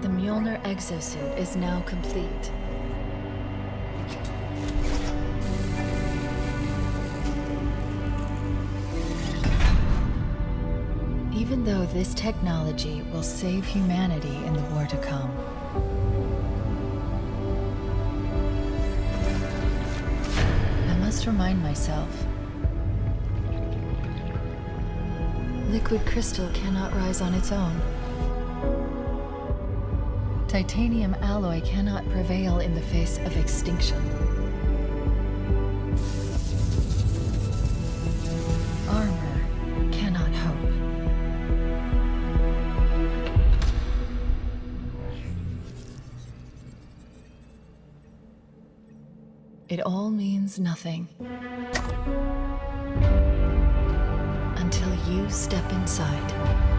The Mjolnir exosuit is now complete. Even though this technology will save humanity in the war to come, I must remind myself, liquid crystal cannot rise on its own. Titanium alloy cannot prevail in the face of extinction. Armor cannot hope. It all means nothing until you step inside.